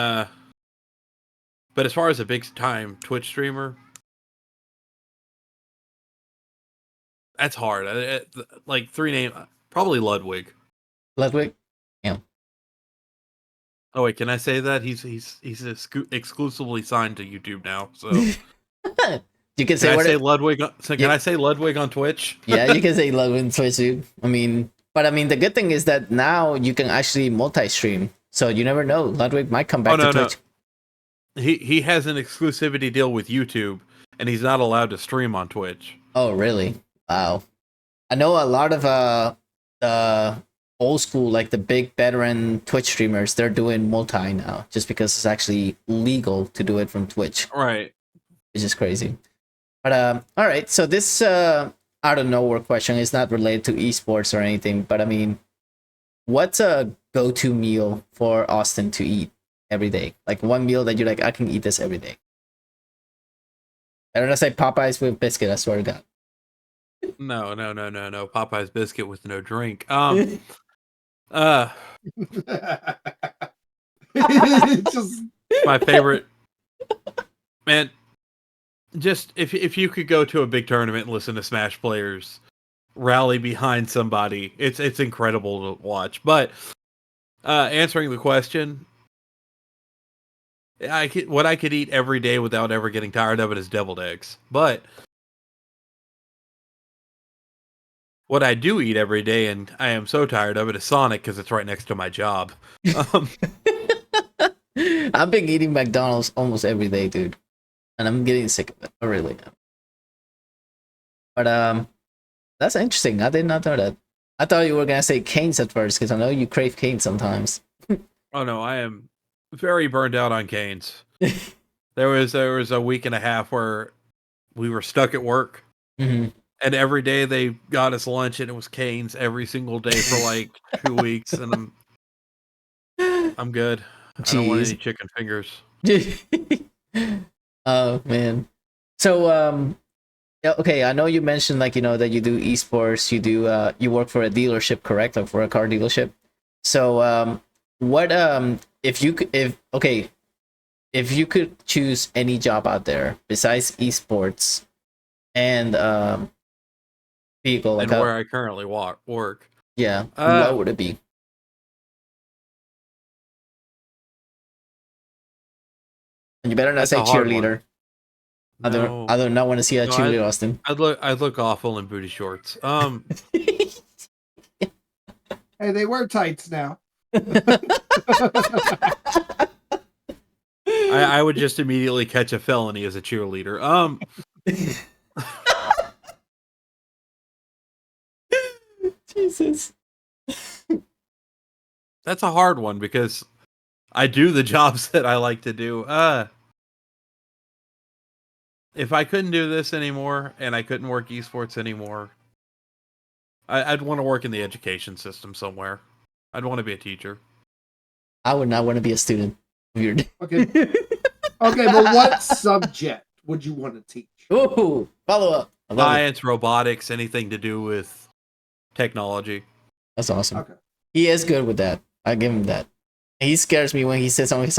Speaker 3: but as far as a big time Twitch streamer, that's hard. Like 3 names, probably Ludwig.
Speaker 1: Ludwig? Yeah.
Speaker 3: Oh wait, can I say that he's exclusively signed to YouTube now? So
Speaker 1: you can say
Speaker 3: Ludwig. Can I say Ludwig on Twitch?
Speaker 1: Yeah, you can say Ludwig on Twitch, dude. I mean, the good thing is that now you can actually multi-stream, so you never know. Ludwig might come back to Twitch.
Speaker 3: No. He has an exclusivity deal with YouTube, and he's not allowed to stream on Twitch.
Speaker 1: Oh, really? Wow. I know a lot of the old school, like the big veteran Twitch streamers, they're doing multi now, just because it's actually legal to do it from Twitch.
Speaker 3: Right.
Speaker 1: Which is crazy. But all right. So this out of nowhere question is not related to esports or anything, but I mean, what's a go-to meal for Austin to eat every day? Like one meal that you're like, I can eat this every day. I don't know, say Popeyes with biscuit. I swear to God.
Speaker 3: No. Popeye's biscuit with no drink. Just my favorite, man. Just if you could go to a big tournament and listen to Smash players rally behind somebody, it's incredible to watch. But answering the question, what I could eat every day without ever getting tired of it is deviled eggs. But what I do eat every day, and I am so tired of it, is Sonic, because it's right next to my job.
Speaker 1: I've been eating McDonald's almost every day, dude. And I'm getting sick of it. I really am. But that's interesting. I did not know that. I thought you were gonna say Cane's at first, because I know you crave Cane's sometimes.
Speaker 3: Oh no, I am very burned out on Cane's. There was a week and a half where we were stuck at work.
Speaker 1: Mm-hmm.
Speaker 3: And every day they got us lunch, and it was Cane's every single day for like 2 weeks, and I'm good.
Speaker 1: Jeez.
Speaker 3: I don't want any chicken fingers.
Speaker 1: Oh man. So yeah, okay, I know you mentioned like that you do esports, you work for a dealership, correct? Like for a car dealership. So what if you could choose any job out there besides esports and vehicle
Speaker 3: And where I currently work.
Speaker 1: Yeah, what would it be? And you better not say cheerleader. I do not want to see that cheerleader, Austin.
Speaker 3: I'd look awful in booty shorts.
Speaker 2: Hey, they wear tights now.
Speaker 3: I would just immediately catch a felony as a cheerleader.
Speaker 1: Jesus.
Speaker 3: That's a hard one because I do the jobs that I like to do. If I couldn't do this anymore and I couldn't work esports anymore, I'd want to work in the education system somewhere. I'd want to be a teacher.
Speaker 1: I would not want to be a student. Weird.
Speaker 2: Okay. Okay, but what subject would you want to teach?
Speaker 1: Ooh, follow up.
Speaker 3: Science, robotics, anything to do with technology.
Speaker 1: That's awesome.
Speaker 2: Okay.
Speaker 1: He is good with that. I give him that. He scares me when he says on his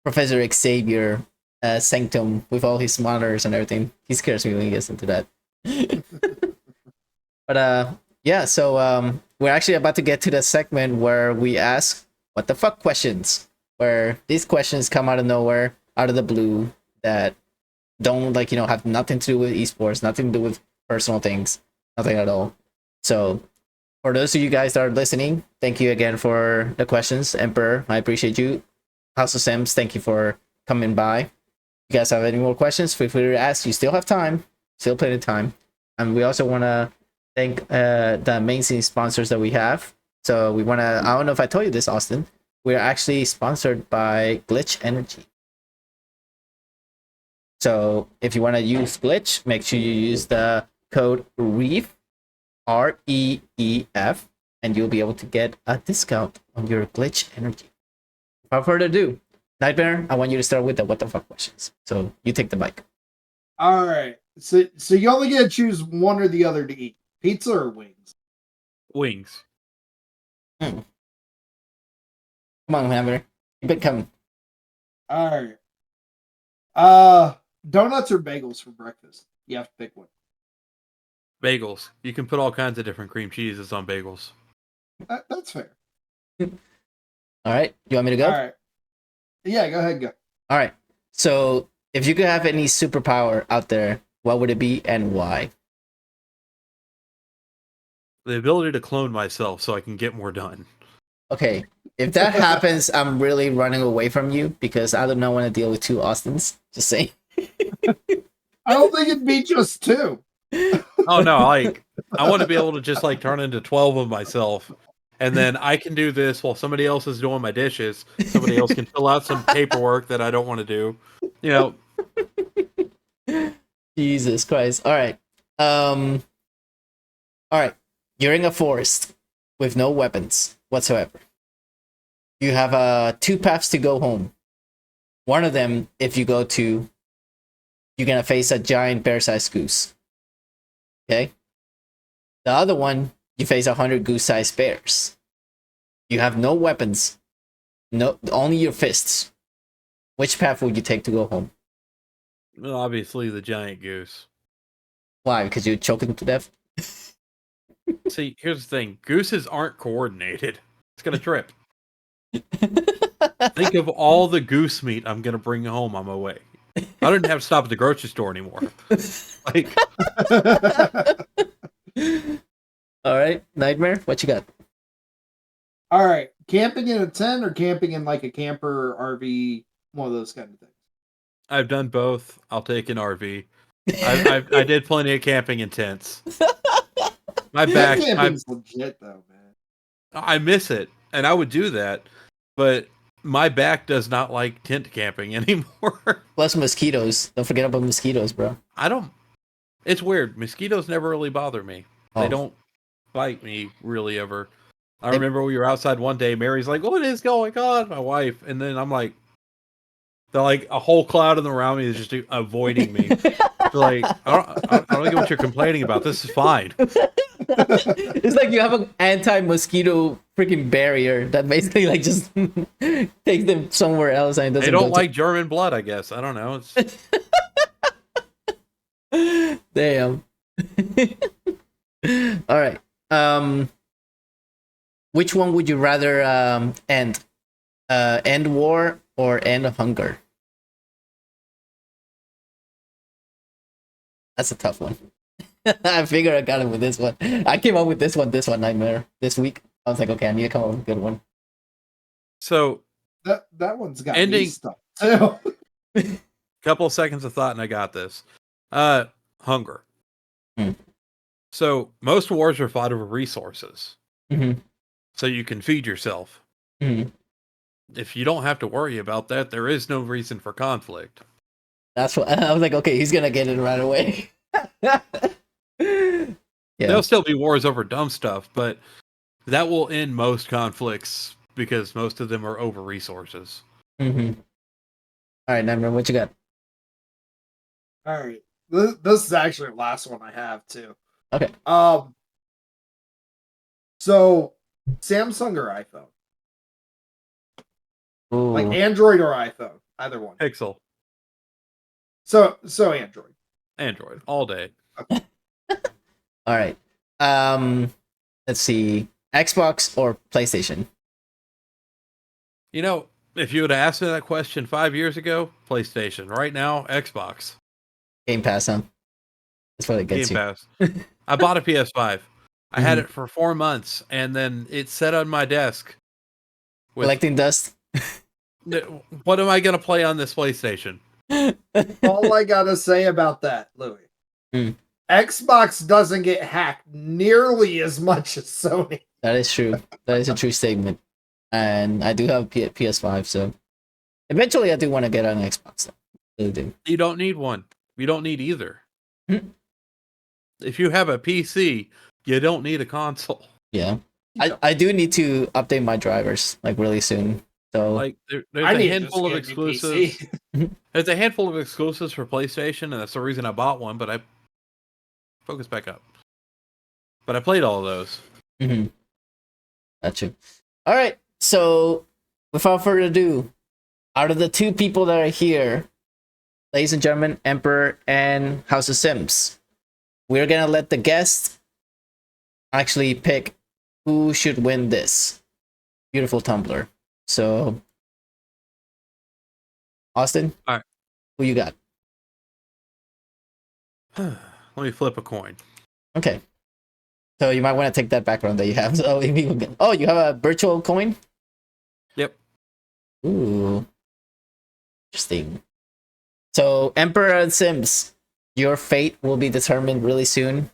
Speaker 1: Professor Xavier sanctum with all his monitors and everything. He scares me when he gets into that. But yeah, so we're actually about to get to the segment where we ask what the fuck questions, where these questions come out of nowhere, out of the blue, that don't have nothing to do with esports, nothing to do with personal things, nothing at all. So for those of you guys that are listening, thank you again for the questions. Emperor, I appreciate you. House of Sims, thank you for coming by. If you guys have any more questions, feel free to ask. You still have time, still plenty of time. And we also want to thank the amazing sponsors that we have. So we want to, I don't know if I told you this, Austin, we're actually sponsored by Glitch Energy. So if you want to use Glitch, make sure you use the code REEF, REEF, and you'll be able to get a discount on your Glitch Energy. Without further ado, Nightmare, I want you to start with the what the fuck questions. So you take the mic.
Speaker 2: All right. So you only get to choose one or the other to eat. Pizza or wings?
Speaker 3: Wings.
Speaker 1: Come on, Hammer. Keep it coming.
Speaker 2: All right. Donuts or bagels for breakfast? You have to pick one.
Speaker 3: Bagels. You can put all kinds of different cream cheeses on bagels.
Speaker 2: That's fair.
Speaker 1: All right. You want me to go?
Speaker 2: All right. Yeah, go ahead, go.
Speaker 1: All right. So if you could have any superpower out there, what would it be and why?
Speaker 3: The ability to clone myself so I can get more done.
Speaker 1: Okay. If that happens, I'm really running away from you because I do not want to deal with two Austins. Just saying.
Speaker 2: I don't think it'd be just two.
Speaker 3: Oh no, I want to be able to just turn into 12 of myself. And then I can do this while somebody else is doing my dishes. Somebody else can fill out some paperwork that I don't want to do. You know.
Speaker 1: Jesus Christ. All right. All right. You're in a forest with no weapons whatsoever. You have 2 paths to go home. One of them, if you go to, you're going to face a giant bear-sized goose. Okay? The other one, you face 100 goose-sized bears. You have no weapons. No, only your fists. Which path would you take to go home?
Speaker 3: Well, obviously the giant goose.
Speaker 1: Why? Because you're choking to death?
Speaker 3: See, here's the thing. Gooses aren't coordinated. It's going to trip. Think of all the goose meat I'm going to bring home on my way. I don't have to stop at the grocery store anymore.
Speaker 1: All right, Nightmare, what you got?
Speaker 2: All right, camping in a tent or camping in a camper or RV, one of those kind of things.
Speaker 3: I've done both. I'll take an RV. I did plenty of camping in tents. My back.
Speaker 2: Camping's legit though, man.
Speaker 3: I miss it, and I would do that, but my back does not like tent camping anymore.
Speaker 1: Plus mosquitoes. Don't forget about mosquitoes, bro.
Speaker 3: It's weird. Mosquitoes never really bother me.
Speaker 1: Oh.
Speaker 3: They don't bite me really ever. I remember we were outside one day. Mary's like, "What is going on?" My wife, and then I'm like, they're like a whole cloud of them around me is just avoiding me. Like, I don't get what you're complaining about. This is fine.
Speaker 1: It's like you have an anti-mosquito freaking barrier that basically like just takes them somewhere else. And it doesn't.
Speaker 3: They don't like German blood, I guess. I don't know.
Speaker 1: It's... Damn. All right. Which one would you rather end? End war or end hunger? That's a tough one. I figured I got it with this one. I came up with this one nightmare this week. I was like, okay, I need to come up with a good one.
Speaker 3: So
Speaker 2: that one's got
Speaker 3: ending
Speaker 2: stuff too.
Speaker 3: Couple of seconds of thought, and I got this. Hunger. So most wars are fought over resources, so you can feed yourself. If you don't have to worry about that, there is no reason for conflict.
Speaker 1: That's what I was like. Okay, he's gonna get it right away. Yeah.
Speaker 3: There'll still be wars over dumb stuff, but that will end most conflicts because most of them are over resources.
Speaker 1: All right, Nemra, what you got?
Speaker 2: All right, this is actually the last one I have too.
Speaker 1: Okay.
Speaker 2: So Samsung or iPhone?
Speaker 1: Ooh.
Speaker 2: Like Android or iPhone, either one.
Speaker 3: Pixel.
Speaker 2: So Android.
Speaker 3: Android all day.
Speaker 2: Okay.
Speaker 1: All right. Let's see. Xbox or PlayStation?
Speaker 3: You know, if you would have asked me that question 5 years ago, PlayStation. Right now, Xbox.
Speaker 1: Game Pass, huh? That's what it gets
Speaker 3: Game Pass. I bought a PS5. I had it for 4 months, and then it sat on my desk.
Speaker 1: Collecting dust.
Speaker 3: What am I going to play on this PlayStation?
Speaker 2: All I gotta say about that, Louis, Xbox doesn't get hacked nearly as much as Sony.
Speaker 1: That is true. That is a true statement. And I do have a PS5, so eventually I do want to get on an Xbox. I really do.
Speaker 3: You don't need one. You don't need either. If you have a PC, you don't need a console.
Speaker 1: Yeah. I do need to update my drivers like really soon. So
Speaker 3: like there's a handful of exclusives. There's a handful of exclusives for PlayStation, and that's the reason I bought one, but I focus back up. But I played all of those.
Speaker 1: Gotcha. All right. So without further ado, out of the two people that are here, ladies and gentlemen, Emperor and House of Sims, we're gonna let the guests actually pick who should win this beautiful tumbler. So, Austin,
Speaker 3: all right,
Speaker 1: who you got?
Speaker 3: Let me flip a coin.
Speaker 1: Okay. So you might want to take that background that you have. So oh, you have a virtual coin?
Speaker 3: Yep.
Speaker 1: Ooh. Interesting. So, Emperor and Sims, your fate will be determined really soon.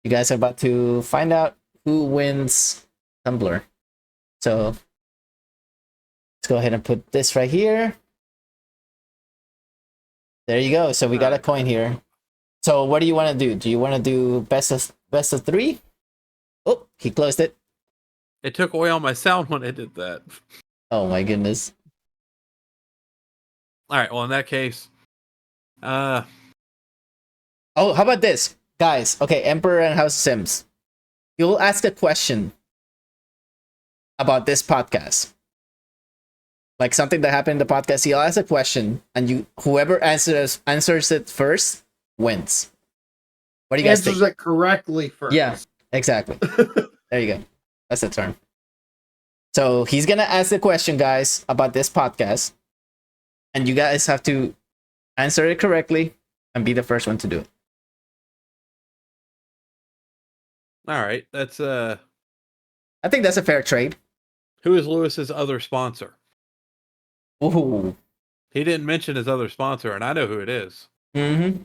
Speaker 1: You guys are about to find out who wins Tumblr. So, let's go ahead and put this right here. There you go. So we got a coin here. So what do you want to do? Do you want to do best of three? Oh, he closed it.
Speaker 3: It took away all my sound when I did that.
Speaker 1: Oh my goodness.
Speaker 3: All right. Well, in that case,
Speaker 1: oh, how about this, guys? Okay, Emperor and House Sims. You'll ask a question about this podcast. Like something that happened in the podcast, he'll ask a question, and whoever answers it first wins. What do you guys think?
Speaker 2: Answers it correctly first.
Speaker 1: Yeah, exactly. There you go. That's the term. So he's gonna ask the question, guys, about this podcast, and you guys have to answer it correctly and be the first one to do it.
Speaker 3: all right. That's
Speaker 1: I think that's a fair trade.
Speaker 3: who is Lewis's other sponsor?
Speaker 1: Ooh.
Speaker 3: He didn't mention his other sponsor, and I know who it is.
Speaker 1: Mm-hmm.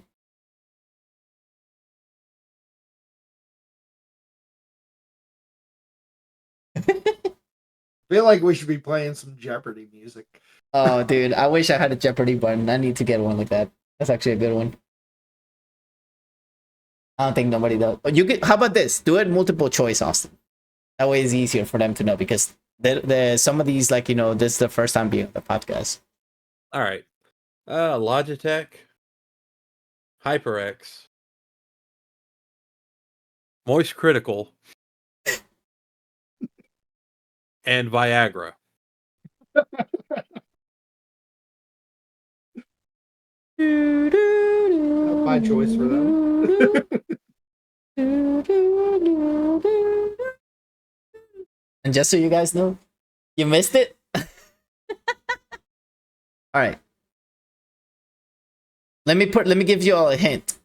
Speaker 2: I feel like we should be playing some Jeopardy music.
Speaker 1: Oh, dude, I wish I had a Jeopardy button. I need to get one like that. That's actually a good one. I don't think nobody does. But you could. How about this? Do it multiple choice, Austin. That way it's easier for them to know because some of these, like, this is the first time being on the podcast.
Speaker 3: All right. Logitech, HyperX, Moist Critical, and Viagra.
Speaker 2: My choice for them.
Speaker 1: And just so you guys know, you missed it. All right. Let me give you all a hint.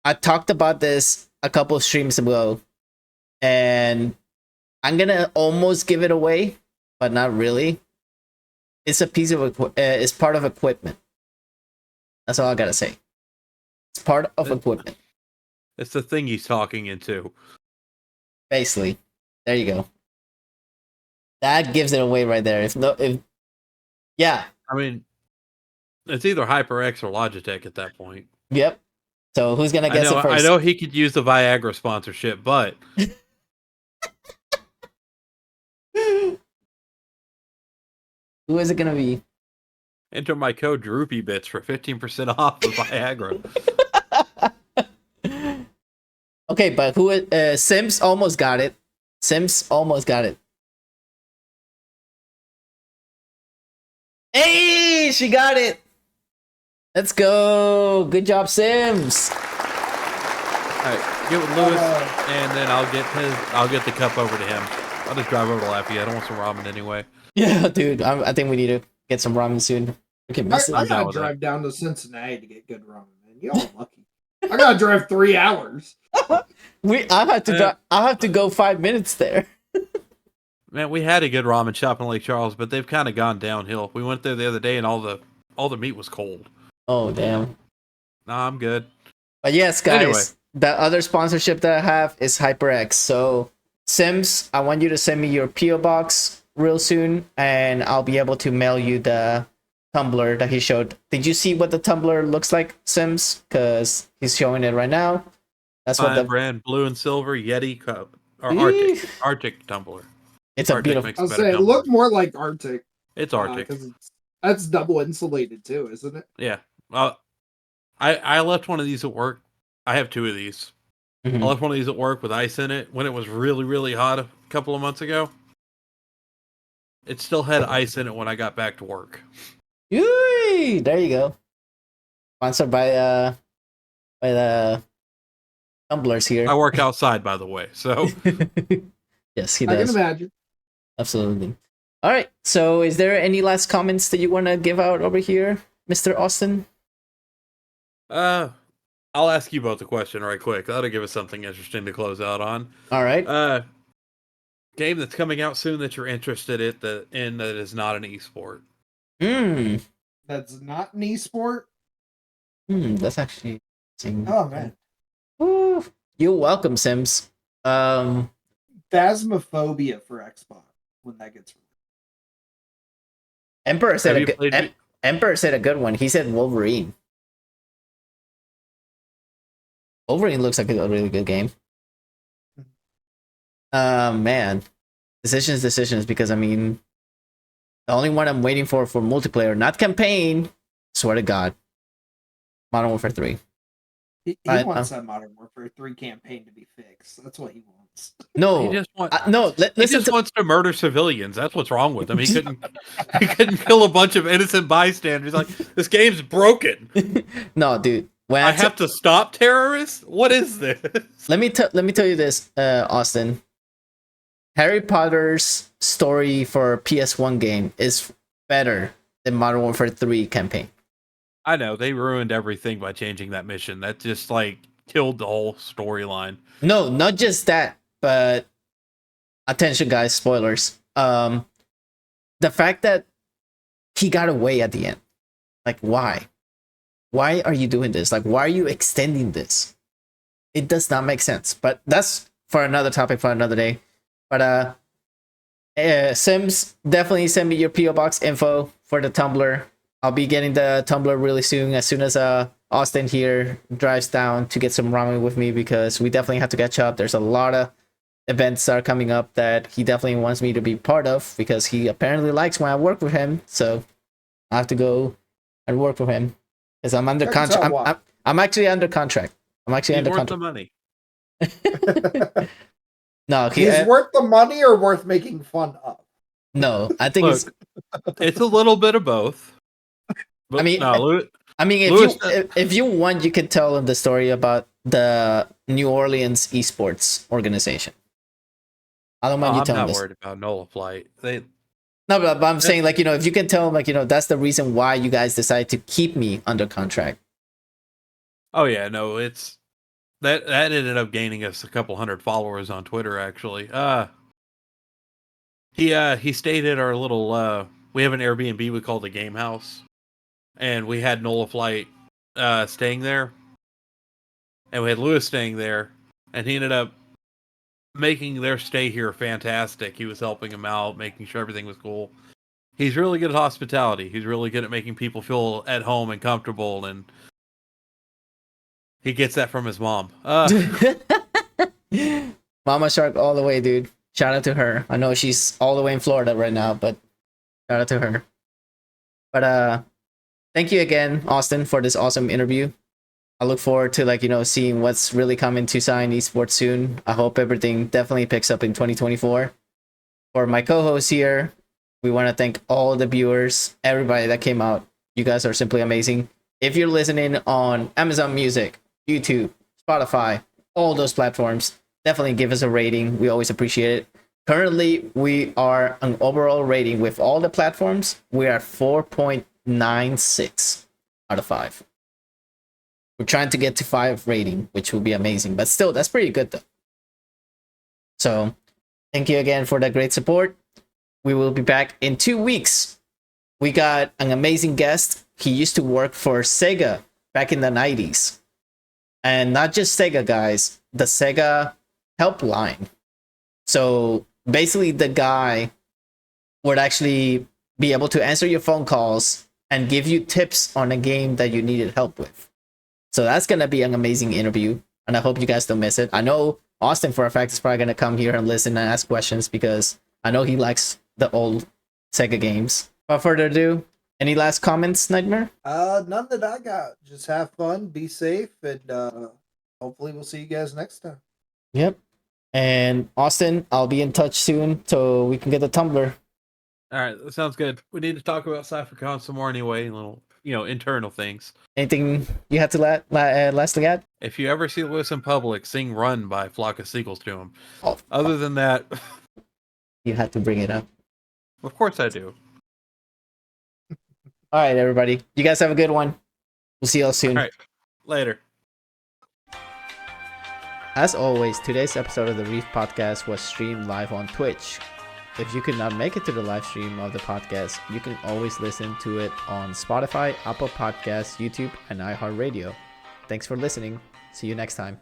Speaker 1: I talked about this a couple of streams ago, and I'm gonna almost give it away, but not really. It's a piece of it's part of equipment. That's all I gotta say. It's part of equipment.
Speaker 3: It's the thing he's talking into.
Speaker 1: Basically, there you go. That gives it away right there. Yeah.
Speaker 3: I mean, it's either HyperX or Logitech at that point.
Speaker 1: Yep. So who's gonna guess it first?
Speaker 3: I know he could use the Viagra sponsorship, but
Speaker 1: who is it gonna be?
Speaker 3: Enter my code DroopyBits for 15% off of Viagra.
Speaker 1: Okay, but who? Sims almost got it. Hey, she got it. Let's go. Good job, Sims.
Speaker 3: All right, get with Lewis, and then I'll get the cup over to him. I'll just drive over to Lafayette. I don't want some ramen anyway.
Speaker 1: Yeah, dude. I think we need to get some ramen soon. We can miss it.
Speaker 2: I gotta drive down to Cincinnati to get good ramen, man. Y'all lucky. I gotta drive 3 hours.
Speaker 1: I have to go 5 minutes there.
Speaker 3: Man, we had a good ramen shop in Lake Charles, but they've kind of gone downhill. We went there the other day, and all the meat was cold.
Speaker 1: Oh, damn.
Speaker 3: Nah, I'm good.
Speaker 1: But yes, guys,
Speaker 3: Anyway.
Speaker 1: the other sponsorship that I have is HyperX. So, Sims, I want you to send me your PO box real soon, and I'll be able to mail you the tumbler that he showed. Did you see what the tumbler looks like, Sims? Because he's showing it right now. That's what the
Speaker 3: brand, blue and silver Yeti cup or Arctic tumbler.
Speaker 1: It's
Speaker 3: Arctic
Speaker 1: a beautiful.
Speaker 2: I was saying, it looked more like Arctic.
Speaker 3: It's Arctic.
Speaker 2: That's double insulated too, isn't it?
Speaker 3: Yeah. I left one of these at work. I have 2 of these.
Speaker 1: Mhm.
Speaker 3: I left one of these at work with ice in it when it was really, really hot a couple of months ago. It still had ice in it when I got back to work.
Speaker 1: Yay! There you go. Sponsored by the tumblers here.
Speaker 3: I work outside, by the way. So
Speaker 1: Yes, he
Speaker 2: I
Speaker 1: does.
Speaker 2: can imagine.
Speaker 1: Absolutely. All right. So, is there any last comments that you want to give out over here, Mr. Austin?
Speaker 3: I'll ask you both a question right quick. That'll give us something interesting to close out on.
Speaker 1: All right.
Speaker 3: Game that's coming out soon that you're interested in that is not an esport.
Speaker 2: That's not an esport.
Speaker 1: That's actually.
Speaker 2: Oh man.
Speaker 1: Ooh, you're welcome, Sims.
Speaker 2: Phasmophobia for Xbox when that gets released.
Speaker 1: Emperor said a good one. He said Wolverine. Wolverine looks like a really good game. Man. Decisions, because I mean, the only one I'm waiting for multiplayer, not campaign, swear to God, Modern Warfare 3.
Speaker 2: He wants that Modern Warfare 3 campaign to be fixed. That's what he wants.
Speaker 1: No,
Speaker 3: he just
Speaker 1: wants
Speaker 3: to murder civilians. That's what's wrong with him. He couldn't kill a bunch of innocent bystanders. Like, this game's broken.
Speaker 1: No, dude.
Speaker 3: I have to stop terrorists? What is this?
Speaker 1: Let me tell you this, Austin. Harry Potter's story for PS1 game is better than Modern Warfare 3 campaign.
Speaker 3: I know, they ruined everything by changing that mission. That just, killed the whole storyline.
Speaker 1: No, not just that, but attention, guys, spoilers. The fact that he got away at the end. Like, why? Why are you doing this? Like, why are you extending this? It does not make sense. But that's for another topic for another day. But Sims, definitely send me your PO box info for the Tumblr. I'll be getting the Tumblr really soon. As soon as Austin here drives down to get some ramen with me because we definitely have to catch up. There's a lot of events that are coming up that he definitely wants me to be part of because he apparently likes when I work with him. So I have to go and work with him because I'm under contract. I'm actually under contract.
Speaker 3: He's worth the money.
Speaker 1: No,
Speaker 2: he's worth the money or worth making fun of?
Speaker 1: No, I think
Speaker 3: it's a little bit of both. But
Speaker 1: if you want, you could tell him the story about the New Orleans Esports organization. I don't mind you telling this.
Speaker 3: I'm not worried about Nola Flight.
Speaker 1: No, but I'm saying, like, if you can tell him, like, that's the reason why you guys decided to keep me under contract.
Speaker 3: Oh yeah, no, it's that ended up gaining us a couple hundred followers on Twitter. Actually, he stayed at our little. We have an Airbnb we call the Game House, and we had Nola Flight staying there, and we had Lewis staying there, and he ended up making their stay here fantastic. He was helping him out, making sure everything was cool. He's really good at hospitality. He's really good at making people feel at home and comfortable, and he gets that from his mom.
Speaker 1: Mama Shark all the way, dude. Shout out to her. I know she's all the way in Florida right now, but shout out to her. But thank you again, Austin, for this awesome interview. I look forward to seeing what's really coming to Scion Esports soon. I hope everything definitely picks up in 2024. For my co-host here, we want to thank all the viewers, everybody that came out. You guys are simply amazing. If you're listening on Amazon Music, YouTube, Spotify, all those platforms, definitely give us a rating. We always appreciate it. Currently, we are an overall rating with all the platforms. We are 4.96 out of 5. We're trying to get to 5 rating, which will be amazing. But still, that's pretty good, though. So, thank you again for the great support. We will be back in 2 weeks. We got an amazing guest. He used to work for Sega back in the 90s. And not just Sega, guys. The Sega helpline. So, basically, the guy would actually be able to answer your phone calls and give you tips on a game that you needed help with. So that's going to be an amazing interview, and I hope you guys don't miss it. I know Austin, for a fact, is probably going to come here and listen and ask questions because I know he likes the old Sega games. Without further ado, any last comments, Nightmare?
Speaker 2: None that I got. Just have fun, be safe, and hopefully we'll see you guys next time.
Speaker 1: Yep. And Austin, I'll be in touch soon so we can get the tumbler.
Speaker 3: All right, that sounds good. We need to talk about CypherCon some more anyway, little internal things.
Speaker 1: Anything you have to lastly add?
Speaker 3: If you ever see Lewis in public, sing "Run" by Flock of Seagulls to him.
Speaker 1: Oh,
Speaker 3: other than that,
Speaker 1: you had to bring it up.
Speaker 3: Of course I do.
Speaker 1: All right, everybody. You guys have a good one. We'll see y'all soon.
Speaker 3: All right, later.
Speaker 1: As always, today's episode of the Reef podcast was streamed live on Twitch. If you could not make it to the live stream of the podcast, you can always listen to it on Spotify, Apple Podcasts, YouTube, and iHeart Radio. Thanks for listening. See you next time.